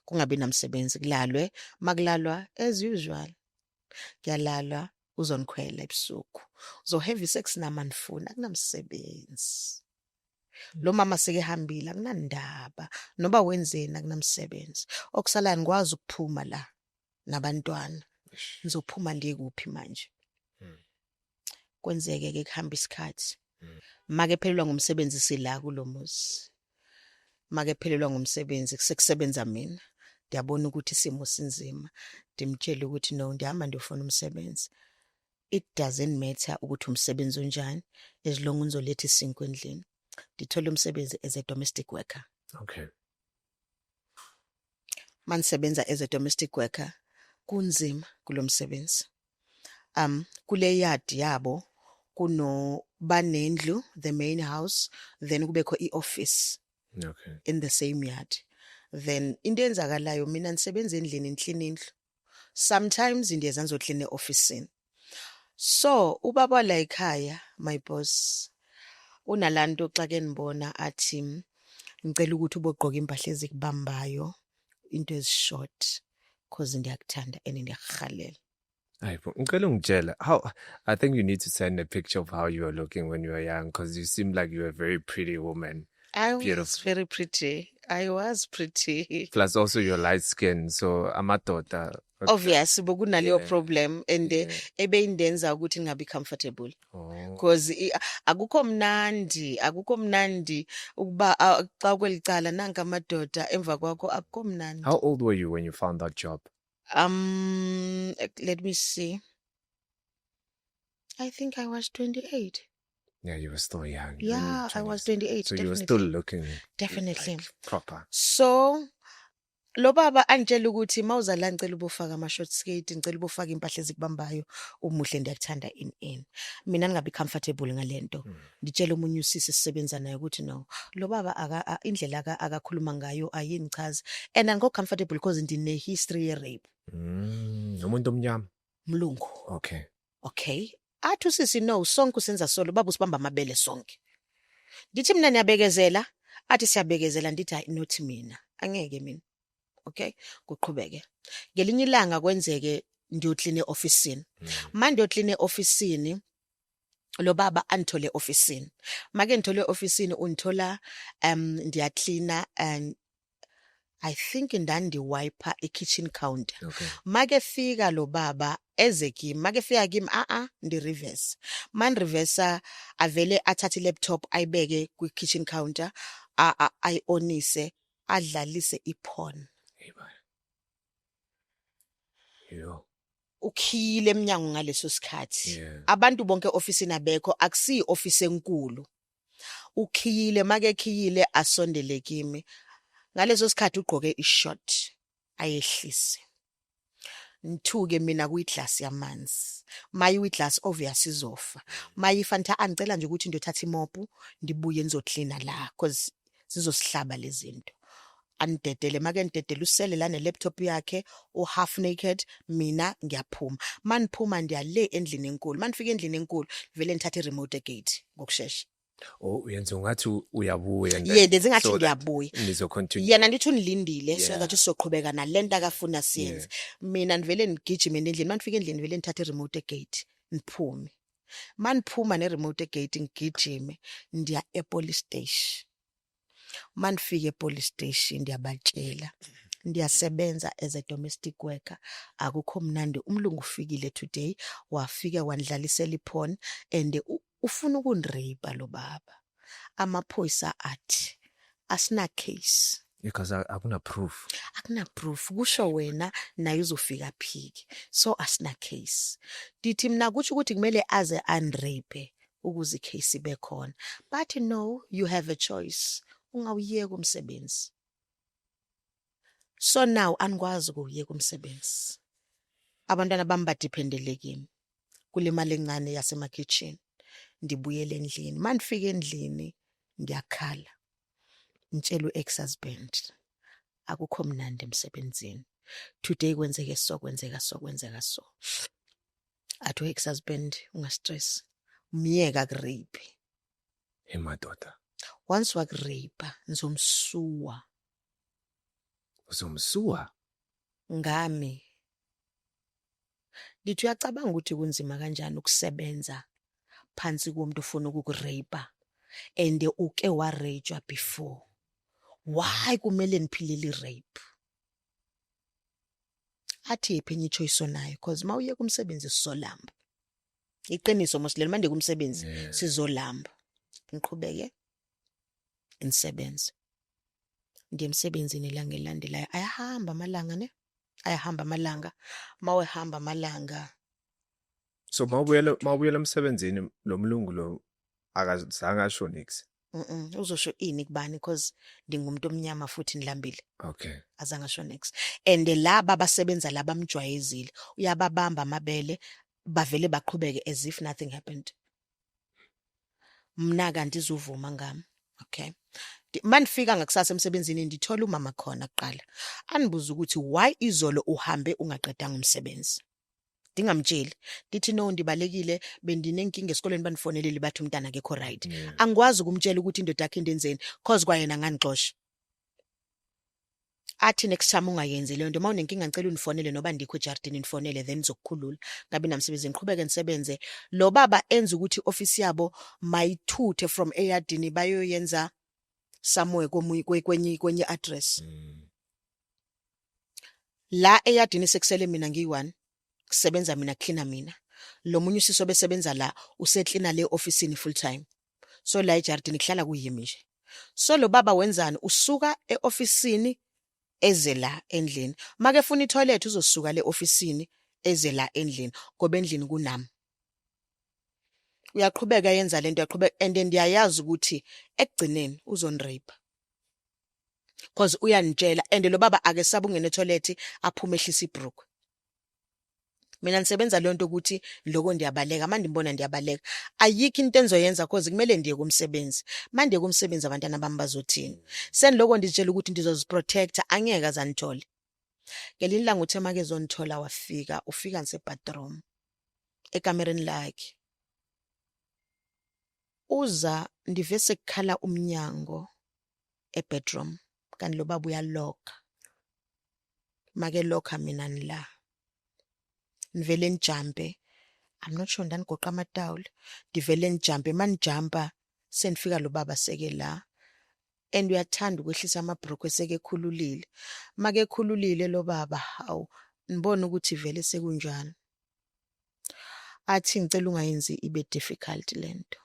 Speaker 1: kungabi namsebenzi kulalwe makulalwa as usual kuyalalwa uzonikhwela ebusuku uzohave sex namanifuna kunamsebenzi lo mama sekehambile akunandaba noba wenzeni akunamsebenzi okusala ngikwazi ukuphuma la nabantwana ngizophuma ndiye kuphi manje kwenzeke ke kuhamba isikhathi make phelelwa ngumsebenzi sila kulomuzi make phelelwa ngumsebenzi sekusebenza mina ndiyabona ukuthi isimo sinzima ndimtshela ukuthi no ndihamba ndiyofuna umsebenzi it doesn't matter ukuthi umsebenzi onjani as long uzoletha isinko endlini ndithola umsebenzi as a domestic worker.
Speaker 2: Okay.
Speaker 1: Mansebenza as a domestic worker kunzima kulomsebenzi. Kule yard yabo kuno banendlu, the main house, then kubekho i-office.
Speaker 2: Okay.
Speaker 1: In the same yard. Then into enzakalayo mina nisebenza endlini nhlini indlu. Sometimes indiyeza ngizohlina e-officeini. So ubaba la ekhaya my boss unalanto xa ke nibona athi ngicela ukuthi ubogqoka impahla ezikubambayo into ezishort because ndiyakuthanda and ndiyakuhalela.
Speaker 2: Ngicela ungitshela how I think you need to send a picture of how you were looking when you were young because you seem like you were a very pretty woman.
Speaker 1: I was
Speaker 2: Beautiful.
Speaker 1: very pretty. I was pretty.
Speaker 2: Plus also your light skin, so amadoda.
Speaker 1: Obvious bokunaleyo
Speaker 2: Yeah.
Speaker 1: problem and
Speaker 2: Yeah.
Speaker 1: ebe indenza ukuthi ngingabi comfortable
Speaker 2: Oh.
Speaker 1: because akukho mnandi ukuba xa kwelicala nanka amadoda emva kwakho akukho mnandi.
Speaker 2: How old were you when you found that job?
Speaker 1: Let me see. I think I was 28.
Speaker 2: Yeah, you were still young. You were in your
Speaker 1: Yeah, I was
Speaker 2: 20s.
Speaker 1: 28.
Speaker 2: So
Speaker 1: definitely.
Speaker 2: you were still looking
Speaker 1: Definitely.
Speaker 2: like proper.
Speaker 1: So lo baba angitshela ukuthi mawuzala ngicela ubofaka ama short skirt ngicela ubofaka impahla ezikubambayo umuhle ndiyakuthanda in mina ngingabi comfortable ngalento nditshela umunye usisi sisebenza naye ukuthi no lo baba indlela akakhuluma ngayo ayingichaza and angikho comfortable because ndine history ye rape
Speaker 2: Umuntu omnyama.
Speaker 1: mlungu.
Speaker 2: Okay.
Speaker 1: Athi usisi no sonke usenza solo baba usibamba amabele sonke ndithi mina niyabekezela athi siyabekezela ndithi hayi not mina angeke mina. Okay, kuqhubeke. Ngelinye ilanga kwenzeke ndiyoklina e-officeini. Manje ndiyoklina e-officeini lo baba anithole e-officeini. Make ngithole e-officeini unithola ndiyaklina and I think ndandiwiper i-kitchen counter.
Speaker 2: Okay.
Speaker 1: Make fika lo baba eze kimi, make fika kimi ndi reverse. Man reverse avele athathe laptop ayibeke kwi-kitchen counter ayonise adlalise iphone.
Speaker 2: Yo.
Speaker 1: Ukhile eminyango ngaleso sikhathi.
Speaker 2: Yeah.
Speaker 1: Abantu bonke officeini abekho akusiyi office enkulu. Ukhile make khiyile asondele kimi. Ngaleso sikhathi ugqoke ishort ayehlise. Ngithuke mina kuyiglass yamanzi. Mayi uyiglass obvious izofa. Mayi fanta angicela nje ukuthi ndiyothatha imopu ndibuye nizoklina la because zizosihlaba lezinto. Andedele make ndedele usele la ne laptop yakhe half naked mina ngiyaphuma maniphuma ndiyale endlini enkulu manifika endlini enkulu vele ngithatha remote gate ngokusheshsha.
Speaker 2: Oh uyenza ungathi uyabuya nje.
Speaker 1: Yeah ndenze ngathi ngiyabuya.
Speaker 2: Nizo continue.
Speaker 1: Yena ndithi unilindile so
Speaker 2: Yeah.
Speaker 1: that sizoqhubeka nalento akafuna siyenze. Mina ndivele ngigijime endlini manifika endlini vele ngithatha remote gate niphume. Maniphuma ne remote gate ngigijime ndiya e-police station. Manifika e-police station ndiyabatshela ndiyasebenza as a domestic worker akukho mnandi umlungu ufikile today wafika wandlalisela iphone and ufuna ukunirape lo baba amaphoyisa athi asina case
Speaker 2: Because akuna proof.
Speaker 1: akuna proof kusho wena naye uzofika phiki so asina case dithi mina kuthi ukuthi kumele aze unrape ukuze icase ibe khona but no you have a choice ungawuyeka umsebenzi. So now angikwazi ukuyeka umsebenzi. Abantwana bami badependele kimi. Kule mali encane yasema kitchen. Ndibuyele endlini. Manifika endlini ngiyakhala. Ngitshela u-ex-husband akukho mnandi emsebenzini. Today kwenzeke so kwenzeka so. Athi u-ex-husband ungastress. Myeka kurape.
Speaker 2: Madoda.
Speaker 1: Once wakurape ngizomsuwa.
Speaker 2: Uzomsuwa?
Speaker 1: Ngami. Ndithi uyacabanga ukuthi kunzima kanjani ukusebenza phansi komuntu ofuna ukukurape and uke warejwa before. Why kumele niphilele rape? Athi yiphi ichoice onayo because mawuye kumsebenzi sizolamba. Iqiniso mosilelo manje kumsebenzi sizolamba. Ngiqhubeke insebenze. Ngiyemsebenzini ilanga elandelayo. Ayahamba amalanga ne? Ayahamba amalanga. Mawehamba amalanga.
Speaker 2: So mawubuyela emsebenzini lo mlungu lo akazange asho nix.
Speaker 1: Uzosho ini kubani because ndingumuntu omnyama futhi nilambile.
Speaker 2: Okay.
Speaker 1: Azange asho nix. And laba basebenza laba mjwayezile. Uyababamba amabele bavele baqhubeke as if nothing happened. Mna kanti izuvuma ngami. Okay. Manifika ngakusasa emsebenzini ndithola umama khona kuqala. Anibuza ukuthi why izolo uhambe ungaqedanga umsebenzi. Dingamtsheli ndithi no ndibalekile bendinenkinga esikoleni banifonelele bathi umntana akekho right. Angikwazi ukumtshela ukuthi indoda yakhe indenzeni cause kwayena nganixosha. Athi next time ungayenzi leyo nto mawunenkinga ngicela unifonele noba ndikho ejardini nifonele then nizokukhulula ngabe namsebenzi ngiqhubeke nisebenze. Lo baba enza ukuthi office yabo mayithuthe from eyardini bayoyenza somewhere kwenye address. La eyardini sekusele mina ngiyi1 kusebenza mina cleaner mina. Lo munye usiso besebenza la useklina le officeini full time. So la ejardini kuhlala kuyimi nje. So lo baba wenzani usuka eofficeini eze la endlini. Make funa itoilet uzosuka le officeini eze la endlini ngoba endlini kunami. Uyaqhubeka yenza lento uyaqhubeka and ndiyayazi ukuthi ekugcineni uzonirape. Because uyanitshela and lo baba ake sabungene toilet aphume ehlisa ibrook. Mina nisebenza le nto ukuthi lokho ndiyabaleka manje ngibona ndiyabaleka. Ayikho into enzoyenza because kumele ndiye kumsebenzi. Manje kumsebenzi abantwana bami bazothini. Seniloko nditshela ukuthi ndizoziprotecta angeke azanithole. Ngelinye ilanga uthe make zonithola ufika nse bathroom ekamereni lakhe. Uza ndivese kukhala umnyango ebedroom kanti lo baba uyaloka. Make lokha mina nila. Nivele njampe. I'm not sure ndanigoqa amatawula. Ndivele njampe manijampa senifika lo baba seke la. And uyathanda ukwehlisa amabrook seke khululile. Make khululile lo baba hawu nibona ukuthi vele sekunjani. Athi ngicela ungayenzi ibe difficult lento.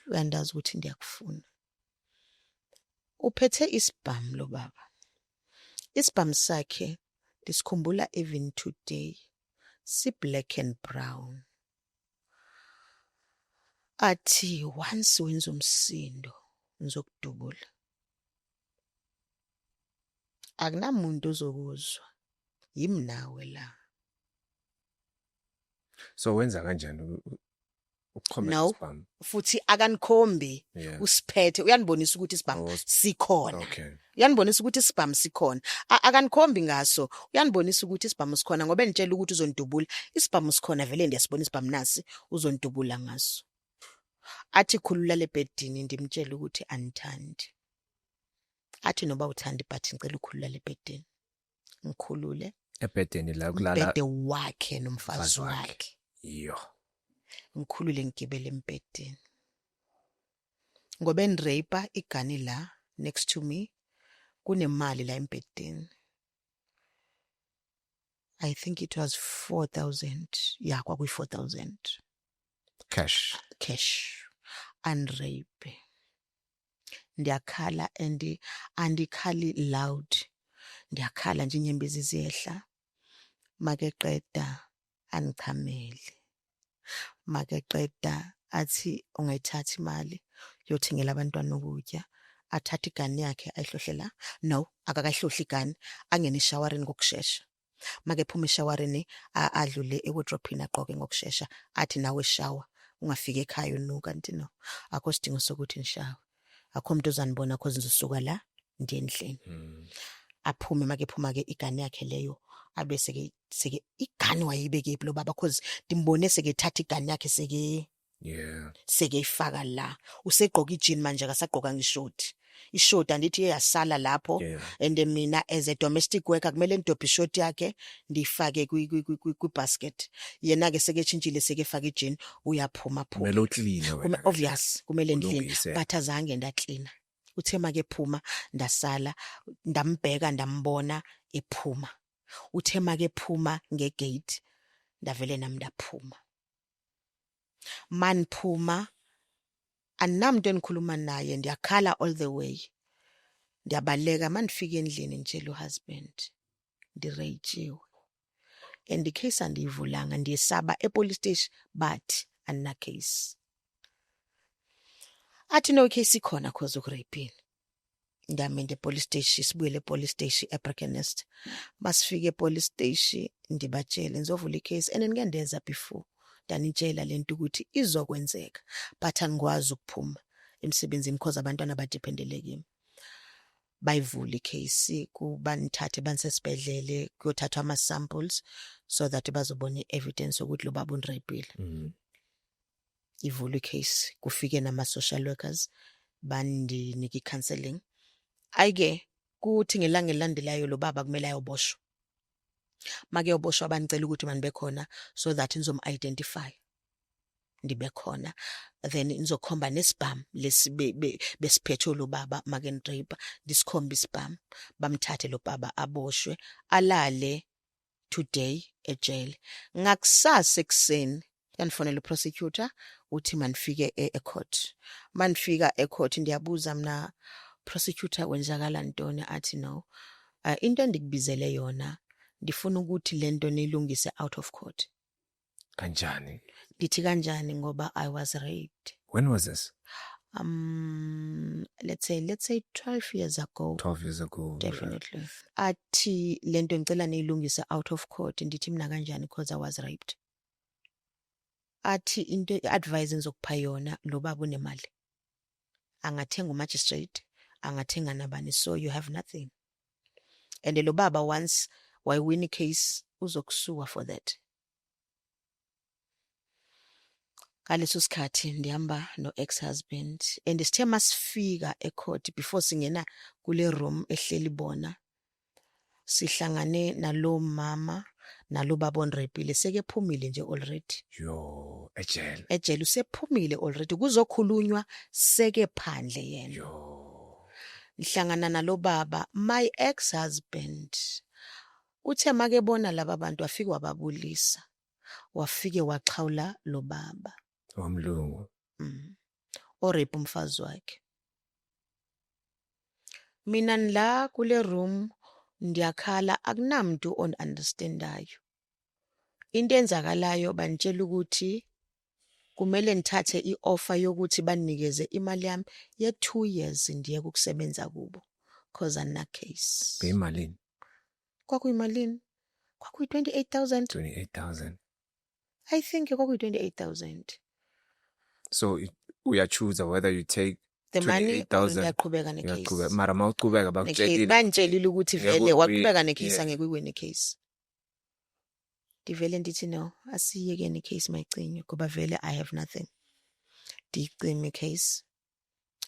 Speaker 1: Uyandazi ukuthi ndiyakufuna. Uphethe isibhamu lo baba. Isibhamu sakhe disikhumbula even today. Si black and brown. Athi once wenza umsindo ngizokudubula. Akunamuntu ozokuzwa. Yimi nawe la.
Speaker 2: So wenza kanjani ukukhomela isibhamu?
Speaker 1: Futhi akanikhombi usiphethe uyanibonisa ukuthi isibhamu sikhona.
Speaker 2: Okay.
Speaker 1: Uyanibonisa ukuthi isibhamu sikhona. Akanikhombi ngaso. Uyanibonisa ukuthi isibhamu sikhona ngoba enitshela ukuthi uzondubula. Isibhamu sikhona vele ndiyasibona isibhamu nasi uzondubula ngaso. Athi khulula le bedini ndimtshela ukuthi anithandi. Athi noba uthandi but ngicela ukhulula le bedini. Ngikhulule.
Speaker 2: Ebedeni la kulala.
Speaker 1: Bede wakhe nomfazi wakhe.
Speaker 2: Yo.
Speaker 1: Ngikhulule ngigibele embedeni. Ngoba enirape igani la next to me kunemali la embedeni. I think it was 4,000. Yeah, kwakuyi 4,000. Cash. Unrape. Ndiyakhala and andikhali loud. Ndiyakhala nje inyembezi ziyehla. Make qeda anichamele. Make qeda athi ungayithatha imali yothengela abantwana ukutya. Athatha igani yakhe ayihlohlela. No, akakahlohla igani. Angene eshawareni ngokusheshsha. Make phuma eshawareni adlule ewardrobe aqoke ngokusheshsha. Athi nawe eshawa ungafika ekhaya unuka kanti no. Akho sidingo sokuthi nishawe. Akho umuntu ozanibona cause ngizosuka la ndiye endlini. Aphume make phuma ke igani yakhe leyo abese seke igani wayibeke lo baba cause ndimbone seke ethatha igani yakhe seke ifaka la. Usegqoka ijini manje akasagqoka ngishoti. ishoti andithi iyasala lapho.
Speaker 2: Yeah.
Speaker 1: And mina as a domestic worker kumele ndidobhe ishoti yakhe ndifake kwi basket. Yena ke seke tshintshile seke faka ijini uyaphuma.
Speaker 2: Kumele uclean wena.
Speaker 1: Obvious kumele ndiclean
Speaker 2: Ulungise.
Speaker 1: but azange ndaclean. Uthe make phuma ndasala ndambheka ndambona ephuma. Uthe make phuma ngegate ndavele nami ndaphuma. Manphuma anamntu endikhuluma naye ndiyakhala all the way. Ndiyabaleka mandifika endlini nje husband ndireyitshiwe. And icase andiyivulanga ndiyesaba epolice station but anna case. Athi no case ikhona cause ukurapini. Ndamende police station sibuyele police station eBrackenhurst. Masifike police station ndibatshele nizovula icase and ngiyandenza before. Danitshela lento ukuthi izokwenzeka but angikwazi ukuphuma emsebenzini because abantwana badependele kimi. Bayivula icase kuba nithathe banisesibhedlele kuyothathwa ama samples so that bazobona evidence ukuthi lo baba unrapile. Ivula icase kufike nama social workers bandinika counseling. Ayike kuthi ngelanga elandelayo lo baba kumele ayoboshwa. Make yoboshwa banicela ukuthi manibe khona so that nizom identify. Ndibe khona then nizokhomba nesibhamu lesi besiphethe lo baba make nrape disikhomba isibhamu bamthathe lo baba aboshwe alale today ejail. Ngakusasa ekseni yandifonela uprosecutor uthi manifike ecourt. Manifika ecourt ndiyabuza mina prosecutor wenzakala ntoni athi no. Into endikubizele yona ndifuna ukuthi lento nilungise out of court.
Speaker 2: Kanjani?
Speaker 1: Ndithi kanjani ngoba I was raped.
Speaker 2: When was this?
Speaker 1: Let's say 12 years ago.
Speaker 2: 12 years ago.
Speaker 1: Definitely. Right. Athi lento ngicela niyilungise out of court ndithi mina kanjani because I was raped. Athi into advice ngizokupha yona lo baba unemali. Angathenga umagistrate, angathenga nabani so you have nothing. And lo baba once why win a case uzokusuwa for that. Kaleso sikhathi ndihamba no ex-husband and sithe masifika ecourt before singena kule room ehleli bona sihlangane nalo mama nalo baba onrapile sekephumile nje already.
Speaker 2: Yo, ejele.
Speaker 1: Ejele usephumile already kuzokhulunywa seke phandle yena.
Speaker 2: Yo.
Speaker 1: Ngihlangana nalo baba my ex-husband. Uthe make bona laba bantu wafika wababulisa. Wafike waxhawula lo baba.
Speaker 2: Wamlungu.
Speaker 1: Orape umfazi wakhe. Mina nla kule room ndiyakhala akunamntu on understandayo. Into enzakalayo banitshela ukuthi kumele nithathe ioffer yokuthi banikeze imali yami ye 2 years ndiye ukusebenza kubo because ana case.
Speaker 2: Beyimalini?
Speaker 1: Kwakuyimalini? Kwakuyi 28,000.
Speaker 2: 28,000.
Speaker 1: I think kwakuyi 28,000.
Speaker 2: So we choose whether you take
Speaker 1: the money or
Speaker 2: 28,000.
Speaker 1: ngiyaqhubeka necase.
Speaker 2: Mara mawuqhubeka bakutshelile.
Speaker 1: Banitshelile ukuthi vele waqhubeka necase
Speaker 2: Yeah.
Speaker 1: angekuwena case. Ndivele ndithi no asiyeke necase mayicinyo kuba vele I have nothing. Ndicime case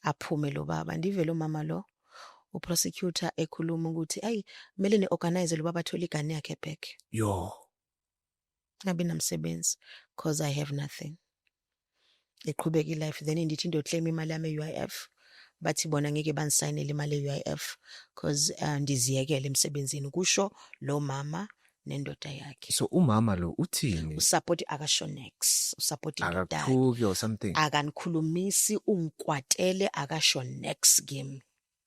Speaker 1: aphume lo baba ndivele umama lo uprosecutor ekhuluma ukuthi ayi kumele neorganize lo baba athola igane yakhe back.
Speaker 2: Yo.
Speaker 1: Ngabe namsebenzi because I have nothing. Eqhubeka ilife then ndithi ndoclaim imali yami e-UIF bathi bona ngeke banisayinele imali e-UIF because ndiziyekele emsebenzini kusho lo mama nendoda yakhe.
Speaker 2: So umama lo uthini?
Speaker 1: Usupport akashonex, usupport indoda.
Speaker 2: Akakhuki or something.
Speaker 1: Akanikhulumisi ungikwatele akashonex game.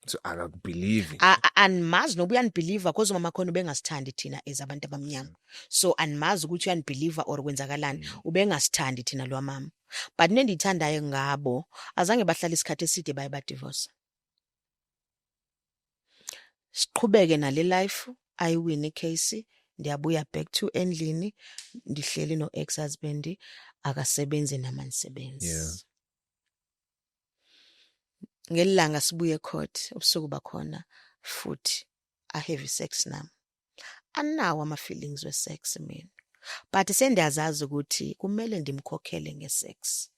Speaker 2: So akakubelieve.
Speaker 1: Anmazi noba uyanibeliever because umama khona ubengasithandi thina as abantu abamnyama. So anmazi ukuthi uyanibeliever or kwenzakalani ubengasithandi thina lo mama. But nendithandayo ngabo azange bahlala isikhathi eside baye ba divorce. Siqhubeke nale life I win a case ndiyabuya back to endlini ndihleli no ex-husband akasebenzi namansebenzi.
Speaker 2: Yeah.
Speaker 1: Ngelanga sibuye court ubusuku bakhona futhi I have sex nami. Anawo ama feelings we sex mina. But sendiyazazi ukuthi kumele ndimkhokhele ngesex.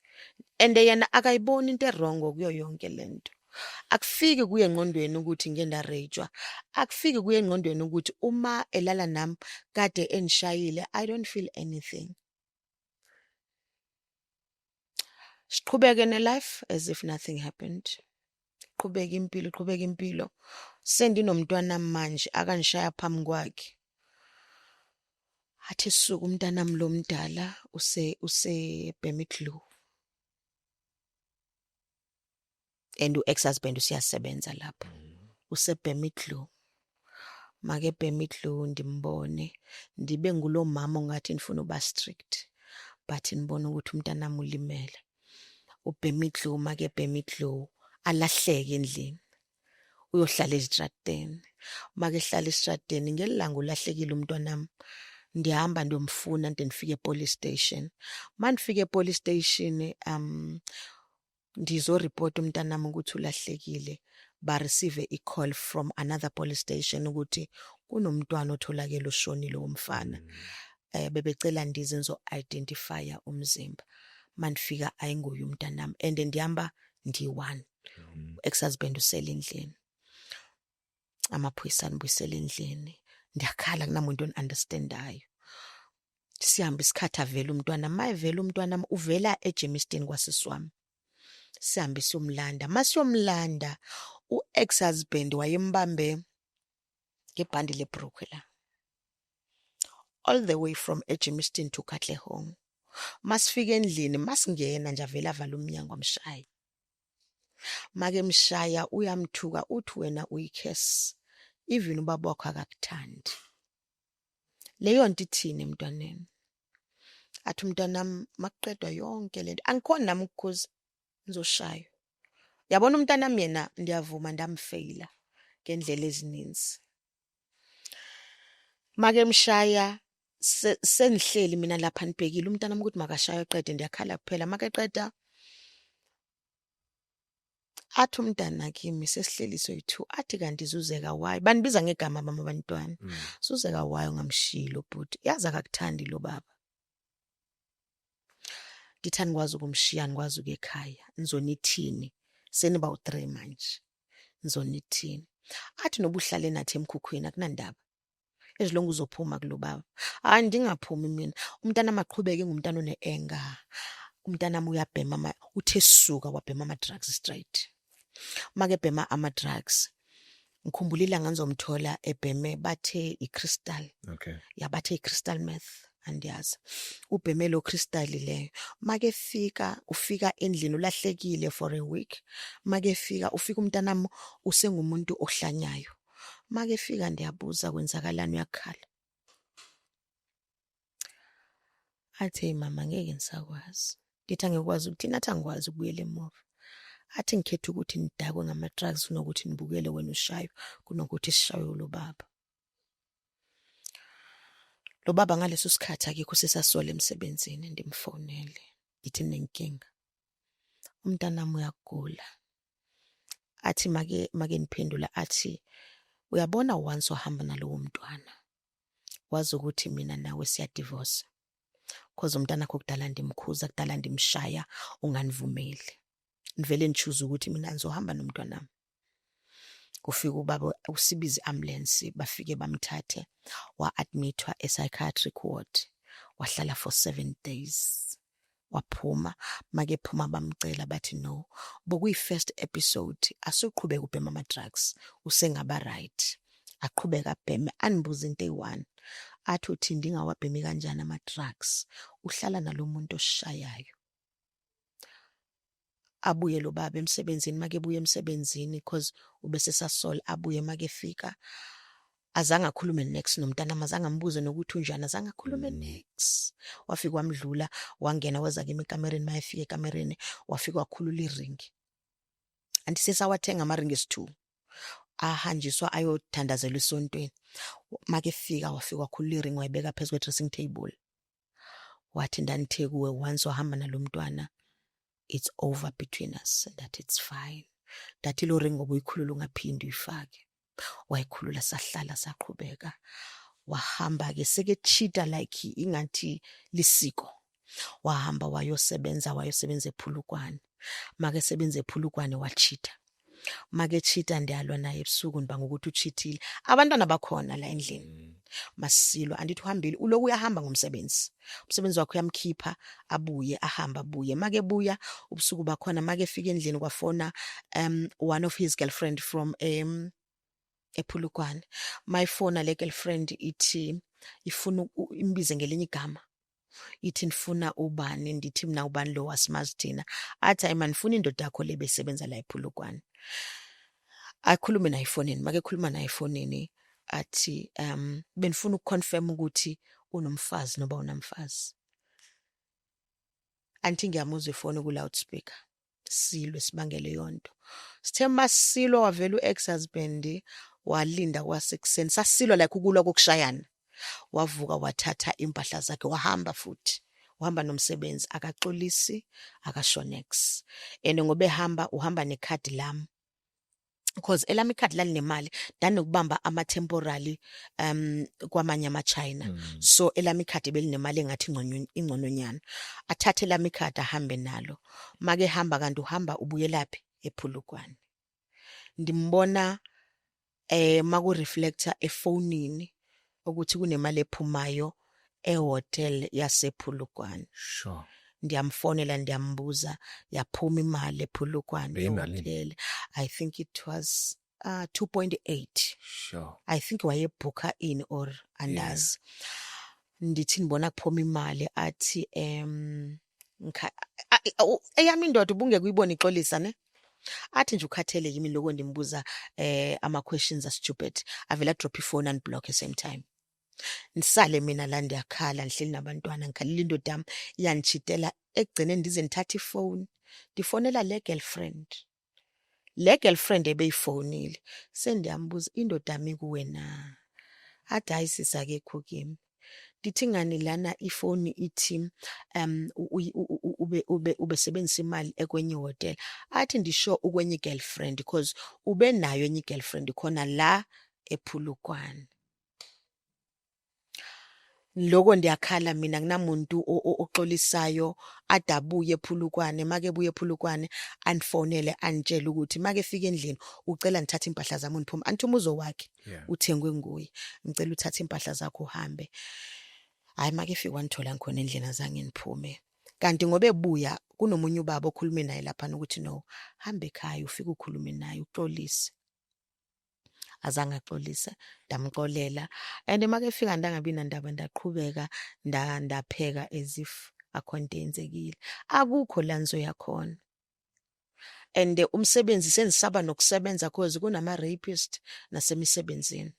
Speaker 1: And yena akayiboni into wrong kuyo yonke lento. Akufiki kuye engqondweni ukuthi ngike ndarejwa. Akufiki kuye engqondweni ukuthi uma elala nami kade enishayile. I don't feel anything. Siqhubeke ne-life as if nothing happened. Qhubeka impilo. Sendinomntwana manje akanishaya phambi kwakhe. Athi suku umntanami lo mdala use Bhemidloo. And u-ex-husband usiyasebenza lapho. Use Bhemidloo. Make Bhemidloo ndimbone. Ndibe ngulo mama ongathi nifuna uba strict. But nibona ukuthi umntanami ulimele. UBhemidloo make Bhemidloo alahleke endlini. Uyohlala ezitradeni. Make ehlala esitradeni ngelanga ulahlekile umntwanami. Ndihamba ndiyomfuna ndifike epolice station. Mandifike epolice station ndizoreport umntanami ukuthi ulahlekile. Ba receive a call from another police station ukuthi kunomntwana otholakele ushonile womfana. Bebecela ndize ngizo identify umzimba. Mandifika ayinguye umntanami and ndihamba ndi1. Ex-husband usele endlini. Amaphoyisa nibuyisela endlini. Ndiyakhala kunamuntu understandayo. Sihamba isikhatha vele umntwana. Mayivela umntwana uvela eJemiston kwasisiwami. Sihambe siyomlanda. Masiyomlanda u-ex-husband wayembambe ngebhandi lebhrukwe la. All the way from eJemiston to Katlehong. Masifika endlini masingena nje avela avala umnyango amshaya. Make mshaya uyamthuka uthi wena uyikhesi. Even ubaba wakho akakuthandi. Leyo nto ithini emntwaneni? Athi umntanami makuqedwa yonke lento angikhona nami ukukhuza ngizoshaya. Yabona umntanami yena ndiyavuma ndamfeyila ngendlela ezininzi. Make mshaya senihleli mina lapha nibhekile umntanami ukuthi makashaya eqede ndiyakhala kuphela. Make eqeda athi umntana kimi sesihleli soyi2 athi kanti Zuzeka why banibiza ngegama mama bantwana. Zuzeka why ungamshilo but yazi akakuthandi lo baba. Ngithi ngikwazi ukumshiya ngikwazi ukuyekhaya nizonithini seniba u3 manje nizonithini. Athi nobuhlale nathi emkhukhwini akunandaba ezilonga uzophuma kulo baba. Hayi ndingaphumi mina. Umntana maqhubeke ngumntana oneanger. Umntana uyabhema uthe suka wabhema ama drugs straight. Make bhema ama drugs. Ngikhumbula ilanga ngizomthola ebheme bathe iCrystal.
Speaker 2: Okay.
Speaker 1: Yabathe iCrystal meth andiyazi. Ubheme lo crystal leyo. Make ufika endlini ulahlekile for a week. Make ufika umntanami usengumuntu ohlanyayo. Make fika ndiyabuza kwenzakalani uyakhala. Athi mama ngeke ngisakwazi. Ngithi angekwazi ukuthi nathi angikwazi ukubuyela emuva. Athi ngikhetha ukuthi nidakwe ngama drugs kunokuthi nibukele wena ushayo kunokuthi sishayo lo baba. Lo baba ngaleso sikhathi akekho sesasola emsebenzini ndimfonele. Ngithi nenkinga. Umntanami uyagula. Athi make niphendula athi uyabona once ohamba nalowo mntwana wazi ukuthi mina nawe siya divorce. Cause umntana wakho kudala ndimkhuza kudala ndimshaya unganivumeli. Nivele nichoose ukuthi mina ngizohamba nomntwana. Kufika ubaba usibiza ambulance bafike bamthathe wa-admitwa e-psychiatric ward. Wahlala for 7 days. Waphuma make phuma bamcela bathi no. Bokuyi first episode asuqhubeka ubhema ama drugs usengaba right. Aqhubeka abheme anibuza into eyi1. Athi uthi ndingawabhemi kanjani ama drugs. Uhlala nalomuntu oshayayo. Abuye lo baba emsebenzini make ebuye emsebenzini because ubese sasola abuye make efika azange akhulume next nomntana mazange ambuze nokuthi unjani azange akhulume next. Wafika wamdlula wangena weza ke ekamereni mayefika ekamereni wafika wakhulula iringi. Anti sesawathenga ama ringi esi2. Ahanjiswa ayothandazela isontweni. Make efika wafika wakhulula iringi wayibeka phezu kwe dressing table. Wathi ndanithe kuwe once wahamba nalomntwana it's over between us that it's fine. Dathi lo ring obuyikhulula ungaphindi uyifake. Wayikhulula sahlala saqhubeka. Wahamba ke sekechita like ingathi lisiko. Wahamba wayosebenza ePhulukwane. Make sebenza ePhulukwane wachita. make cheat ndiyalwa naye ebusuku ndibanga ukuthi uchithile. Abantwana bakhona la endlini. Masilwa andithi uhambile uloku uyahamba ngomsebenzi. Umsebenzi wakhe uyamkhipha abuye ahamba abuye. Make buya ubusuku bakhona make efika endlini kwafona one of his girlfriend from ePhulukwane. My phone le girlfriend ithi ifuna imbize ngelinye igama. Ithi nifuna ubani ndithi mina ubani lo wasimazi thina. Athi hayi manifuna indoda yakho le besebenza la ePhulukwane. Akhulume naye efonini make ekhuluma naye efonini athi benifuna ukuconfirm ukuthi unomfazi noba unamfazi. Anthi ngiyamuzwa ifoni ku loudspeaker. Silwe sibangele yonto. Sithe masilwa wavela u-ex-husband walinda kwasekuseni. Sasilwa like ukulwa kokushayana. Wavuka wathatha impahla zakhe wahamba futhi. Uhamba nomsebenzi akaxolisi akashonex. Ngoba ehamba uhamba nekhadi lami. Because elami ikhadi lalinemali danokubamba ama-temporary kwamanye ama-China. So elami ikhadi belinemali engathi ingcononyana. Athathe elami ikhadi ahambe nalo. Make hamba kanti uhamba ubuyelaphi ePhulukwane. Ndimbona maku-reflector efonini ukuthi kunemali ephumayo ehotel yasePhulukwane.
Speaker 2: Sure.
Speaker 1: Ndiyamfonela ndiyambuza yaphuma imali ePhulukwane ehotel. I think it was 2.8.
Speaker 2: Sure.
Speaker 1: I think wayebooka in or andazi. Ndithi ndibona kuphuma imali athi eyami indoda ubungeke uyibone ixolisa ne. Athi nje ukhathele yimi lokho ndimbuza ama questions are stupid. Avela drop ifone and block at same time. Nisale mina la ndiyakhala ndihleli nabantwana ngikhalile indoda yami iyanchitela ekugcine ndize ndithatha ifone ndifonela le girlfriend ebeyifonile sendiyambuza indoda yami kuwe na. Athi hayi sisa akekho kimi. Ndithi ngani lana ifoni ithi ube sebenzisa imali ekwenye hotel. Athi ndisho ukwenye girlfriend because ube nayo enye girlfriend khona la ePhulukwane. Lokho ndiyakhala mina kunamuntu oxolisayo adabuye ePhulukwane make ebuye ePhulukwane andifonele antshela ukuthi make efika endlini ucela ngithathe impahla zami undiphuma anthi umuzo wakhe uthengwe nguye ngicela uthathe impahla zakho uhambe. Hayi make efika wanithola ngikhona endlini azange ngiphume. Kanti ngoba ebuya kunomunye ubaba okhulume naye lapha ukuthi no hamba ekhaya ufike ukhulume naye uxolise. Azange axolise ndamxolela and make efika ndangabi nandaba ndaqhubeka ndapheka as if akhonto enzekile. Akukho la nizoya khona. And umsebenzi sendisaba nokusebenza cause kunama rapist nasemisebenzini.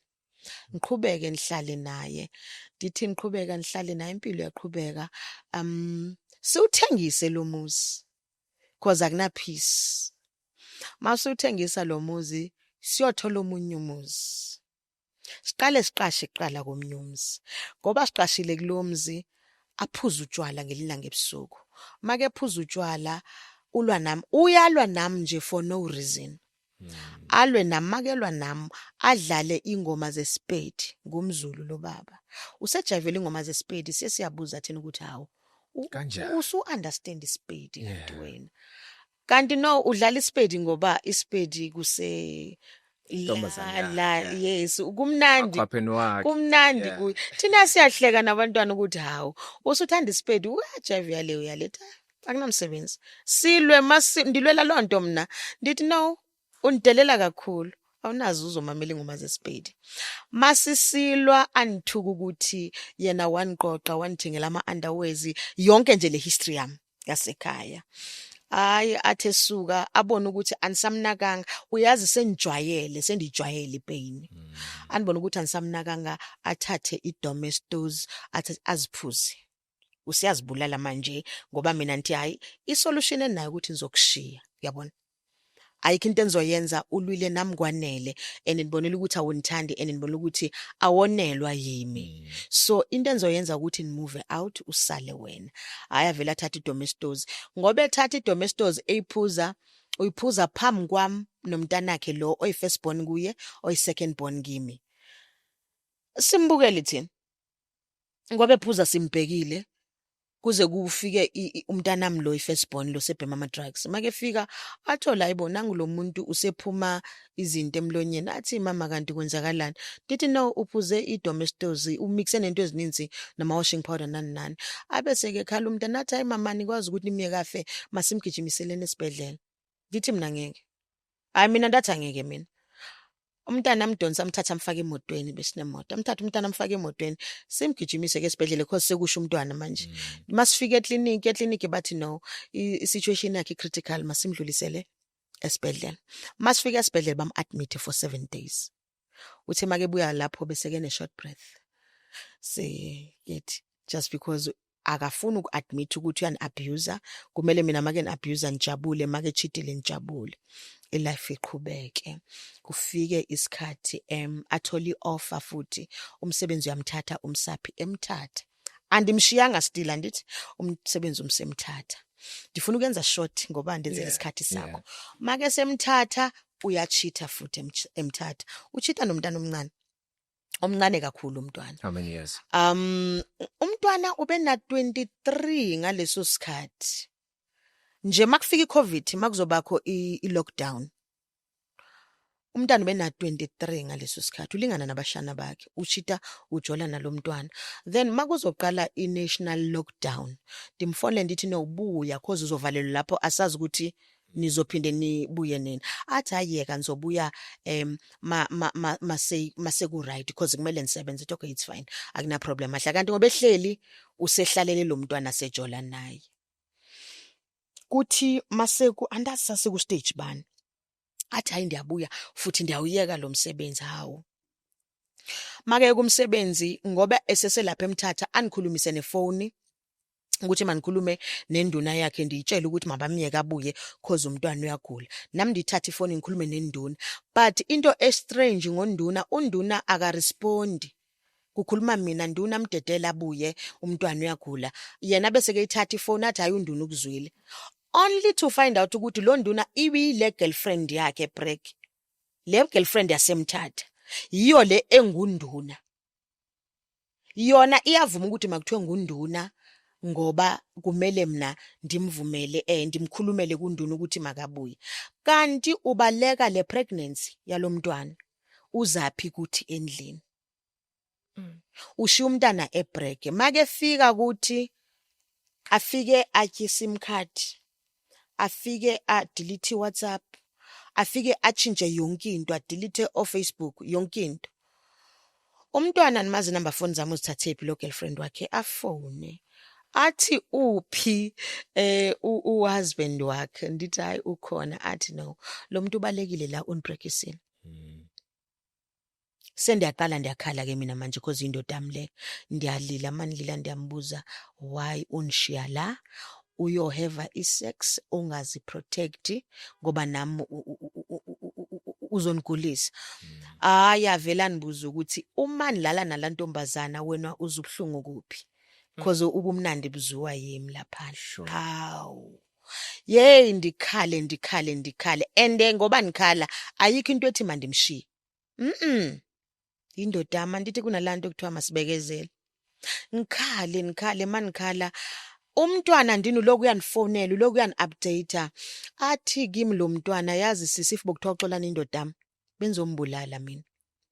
Speaker 1: Ngiqhubeke nihlale naye. Ndithi ngiqhubeka nihlale naye impilo yaqhubeka. Siwuthengise lo muzi cause akuna peace. Masuthengisa lo muzi siyothola omunye umuzi. Siqale siqashe iqala komnye umuzi. Ngoba siqashile kulo mzi aphuza utshwala ngelilanga ebusuku. Make ephuza utshwala ulwa nami uyalwa nami nje for no reason. Alwe nami makelwa nami adlale ingoma zespade ngumZulu lo baba. Usejayivela ingoma zespade sesiyabuza thina ukuthi hawo usu understand ispade kanti wena. Kanti no udlala ispade ngoba ispade kuse yes kumnandi kumnandi thina siyahleka nabantwana ukuthi hawo usuthanda ispade uyajive yale uyaletha akunamsebenzi silwe ndilwela lonto mina ndithi no undelela kakhulu awunazi uzomamela ingoma zespade. Masisilwa anithuka ukuthi yena waniqoqa wanithengela ama-underwears yonke nje le history yami yasekhaya. Hayi athe suka abona ukuthi anisamnakanga uyazi sendijwayele ipain. Anibona ukuthi anisamnakanga athathe idomestos athi aziphuze. Usiyazibulala manje ngoba mina nthi hayi isolution enayo ukuthi nizokushiya yabona. Ayikho into enizoyenza ulwile nami kwanele enibonela ukuthi awunithandi enibonela ukuthi awonelwa yimi. So into enizoyenza ukuthi ni move out usale wena. Hayi avela thatha idomestos ngoba ethatha idomestos eyiphuza uyiphuza phambi kwami nomntanakhe lo oyi first born kuye oyi second born kimi. Simbukele thina ngoba ephuza simbhekile kuze kufike umntanami lo ifirstborn lo sebhema ama drugs. Make fika athola hayibo nangu muntu usephuma izinto emlonyeni athi mama kanti kwenzakalani. Ndithi no uphuze idomestos umixe nento ezininzi nama washing powder nani. Abese ke khala umntana athi hayi mama nikwazi ukuthi nimye kafe masimgijimiseleni esibhedlela. Ngithi mina ngeke. Hayi mina ndathi angeke mina. Umntana amdonsa amthatha amfaka emotweni besinemoto. Amthatha umntana amfaka emotweni simgijimise ke esibhedlela because sekusho umntwana manje. Masifika ekliniki bathi no i-situation yakhe critical masimdlulisele esibhedlela. Masifika esibhedlela bam-admit for 7 days. Uthe make buya lapho bese ke ne short breath. Get just because akafuna uku-admit ukuthi uyani-abuser kumele mina make ni-abuser nijabule make cheatile nijabule ilife iqhubeke kufike isikhathi athola i-offer futhi umsebenzi uyamthatha umsaphi emthatha andimshiyanga still andithi umsebenzi umsemthatha ndifuna ukwenza short ngoba ndenzela isikhathi sakho make semthatha uyachita futhi emthatha uchita nomntana omncane kakhulu umntwana.
Speaker 2: How many years?
Speaker 1: Umntwana ube na 23 ngaleso sikhathi. Nje makufika iCovid makuzobakho ilockdown. Umntwana ube na 23 ngaleso sikhathi ulingana nabashana bakhe. Uchita ujola nalomntwana. Then makuzoqala iNational lockdown. Ndimfonele ndithi nobuya cause uzovalelwa lapho asazi ukuthi nizophinde nibuye nini athi ayeka nizobuya mase ku right because kumele nisebenze okay it's fine akuna problem ahla kanti ngoba ehleli usehlalele lo mntwana sejola naye kuthi maseku andasase ku stage bani athi hayi ndiyabuya futhi ndiyawuyeka lo msebenzi hawo make kumsebenzi ngoba eseselapha emthatha anikhulumise nefoni ukuthi manikhulume nenduna yakhe ndiyitshela ukuthi mabamiyeke abuye cause umntwana uyagula nami ndithatha ifoni ngikhulume nenduna but into estrange ngonduna unduna akarespondi kukhuluma mina nduna mdedela abuye umntwana uyagula yena bese ke ithatha ifoni athi hayi unduna ukuzwile only to find out ukuthi lo nduna ibile girlfriend yakhe break le girlfriend yasemthatha yiyo le engunduna yona iyavuma ukuthi makuthiwe ngunduna ngoba kumele mina ndimvumele ndimkhulumele kunduna ukuthi makabuye kanti ubaleka le pregnancy yalomntwana uzaphi kuthi endlini ushiya umntana ebreak make fika ukuthi afike atyi sim card afike a delete WhatsApp afike achinje yonke into a delete Facebook yonke into umntwana nimazi number phone zami uzithathe phi lo girlfriend wakhe afone athi uphi uhusband wakhe ndithi hayi ukhona athi no lo muntu ubalekile la unbreakisini sendiyaqala ndiyakhala ke mina manje because indoda yami le ndiyalila manilila ndiyambuza why unishiya la uyoheva isex ungazi protect ngoba nami uzongulisa ayavela nibuza ukuthi uma nilala nalantombazana wena uzubhlungu kuphi because ubumnandi buzuwa yimi lapha hawu yey ndikhale ende ngoba nikhala ayikho into ethi mandimshiye indoda yami ndithi kunalanto ekuthiwa masibekezele nikhale manikhala umntwana ndini lokhu uyanifonela lokhu uyani-update athi kimi lo mntwana yazi sisifu bokuthiwa uxolana indoda yami benzombulala mina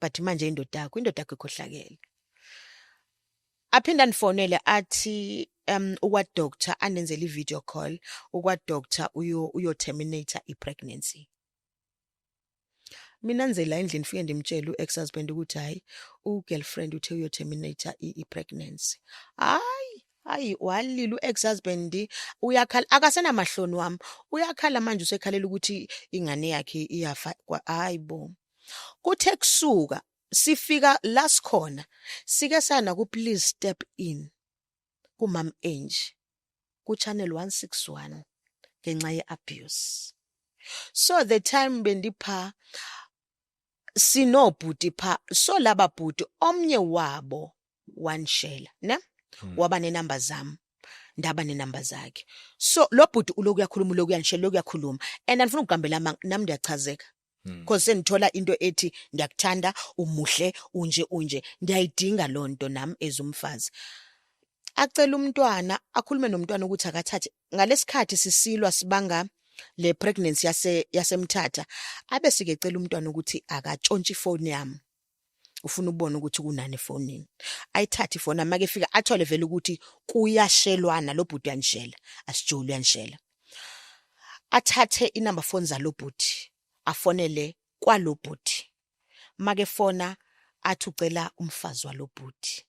Speaker 1: but manje indoda yakho ikhohlakele aphinda nifonele athi ukwa-doctor anenzela i-video call ukwa-doctor uyo terminate i-pregnancy mina nzela endlini fike ndimtshela u-ex-husband ukuthi hayi u-girlfriend uthe uyo terminate i-pregnancy hayi walila u-ex-husband uyakhala akasena mahloni wami uyakhala manje usekhalela ukuthi ingane yakhe iyafa hayibo kuthe kusuka sifika la sikhona sike sana ku Please Step In kuMam Angie ku channel 161 ngenxa ye-abuse so the time bendipha sinobhuti pha so laba bhuti omnye wabo wanshela ne waba nenamba zami ndaba nenamba zakhe so lo bhuti uloku yakhuluma uloku yanshela loku yakhuluma and andifuna ukugambela nami ndiyachazeka because sengithola into ethi ndiyakuthanda umuhle unje ndiyayidinga lonto nami ezumfazi acela umntwana akhulume nomntwana ukuthi akathathe ngalesikhathi sisilwa sibanga le pregnancy yasemthatha abe sikecela umntwana ukuthi akatshontshe ifoni yami ufuna ukubona ukuthi kunani efonini ayithathe ifoni make efika athole vele ukuthi kuyashelwana lo bhuti yanishela asijule yanishela athathe inamba phone zalo bhuti afonele kwalo bhuti make fona athi ucela umfazi walo bhuti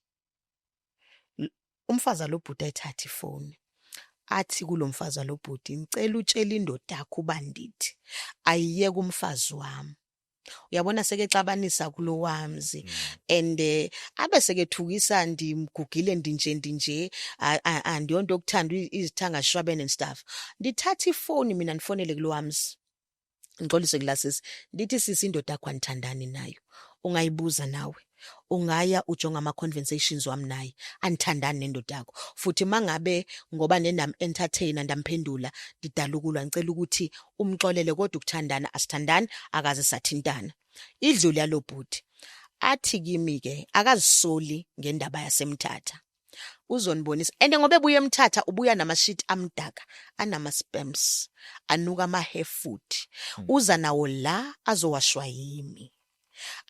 Speaker 1: umfazi walo bhuti ayithathe ifoni athi kulomfazi walo bhuti ngicela utshela indoda yakho ubandithi ayiyeke umfazi wami uyabona sekexabanisa kulo wamzi and abe sekethukisa ndimgugile ndinje andiyonto okuthanda izithanga shwabene and stuff ndithatha ifoni mina nifonele kulo wamzi ngixolise kulasisi ndithi sisi indoda yakho anithandani nayo ungayibuza nawe ungaya ujonga ama-conversations wami naye anithandani nendoda yakho futhi mangabe ngoba nendam entertainer ndamphendula ngidala ukulwa ngicela ukuthi umxolele kodwa ukuthandana asithandani akaze sathintana idlule yalo bhuti athi kimi ke akazisoli ngendaba yasemthatha uzonibonisa and ngoba ebuye emthatha ubuya namashit amdaka anama spams anuka ama hair food uza nawo la azowashwa yimi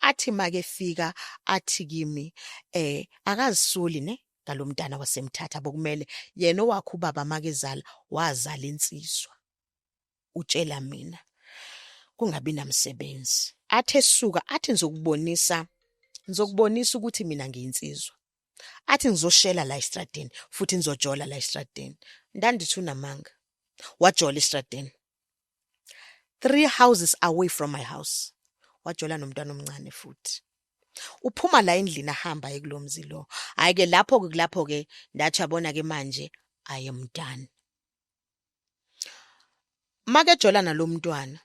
Speaker 1: athi make fika athi kimi akazisoli ne ngalomntana wasemthatha bokumele yena owakhe ubaba makezala wazala insizwa utshela mina kungabi namsebenzi athi esuka athi nizokubonisa ukuthi mina ngiyinsizwa athi ngizoshela la estradeni futhi nizojola la estradeni ndandithi unamanga wajola estradeni 3 houses away from my house wajola nomntwana omncane futhi uphuma la endlini ahamba ekulomzi lo hayi ke lapho ke ndathi yabona ke manje I am done make jola nalomntwana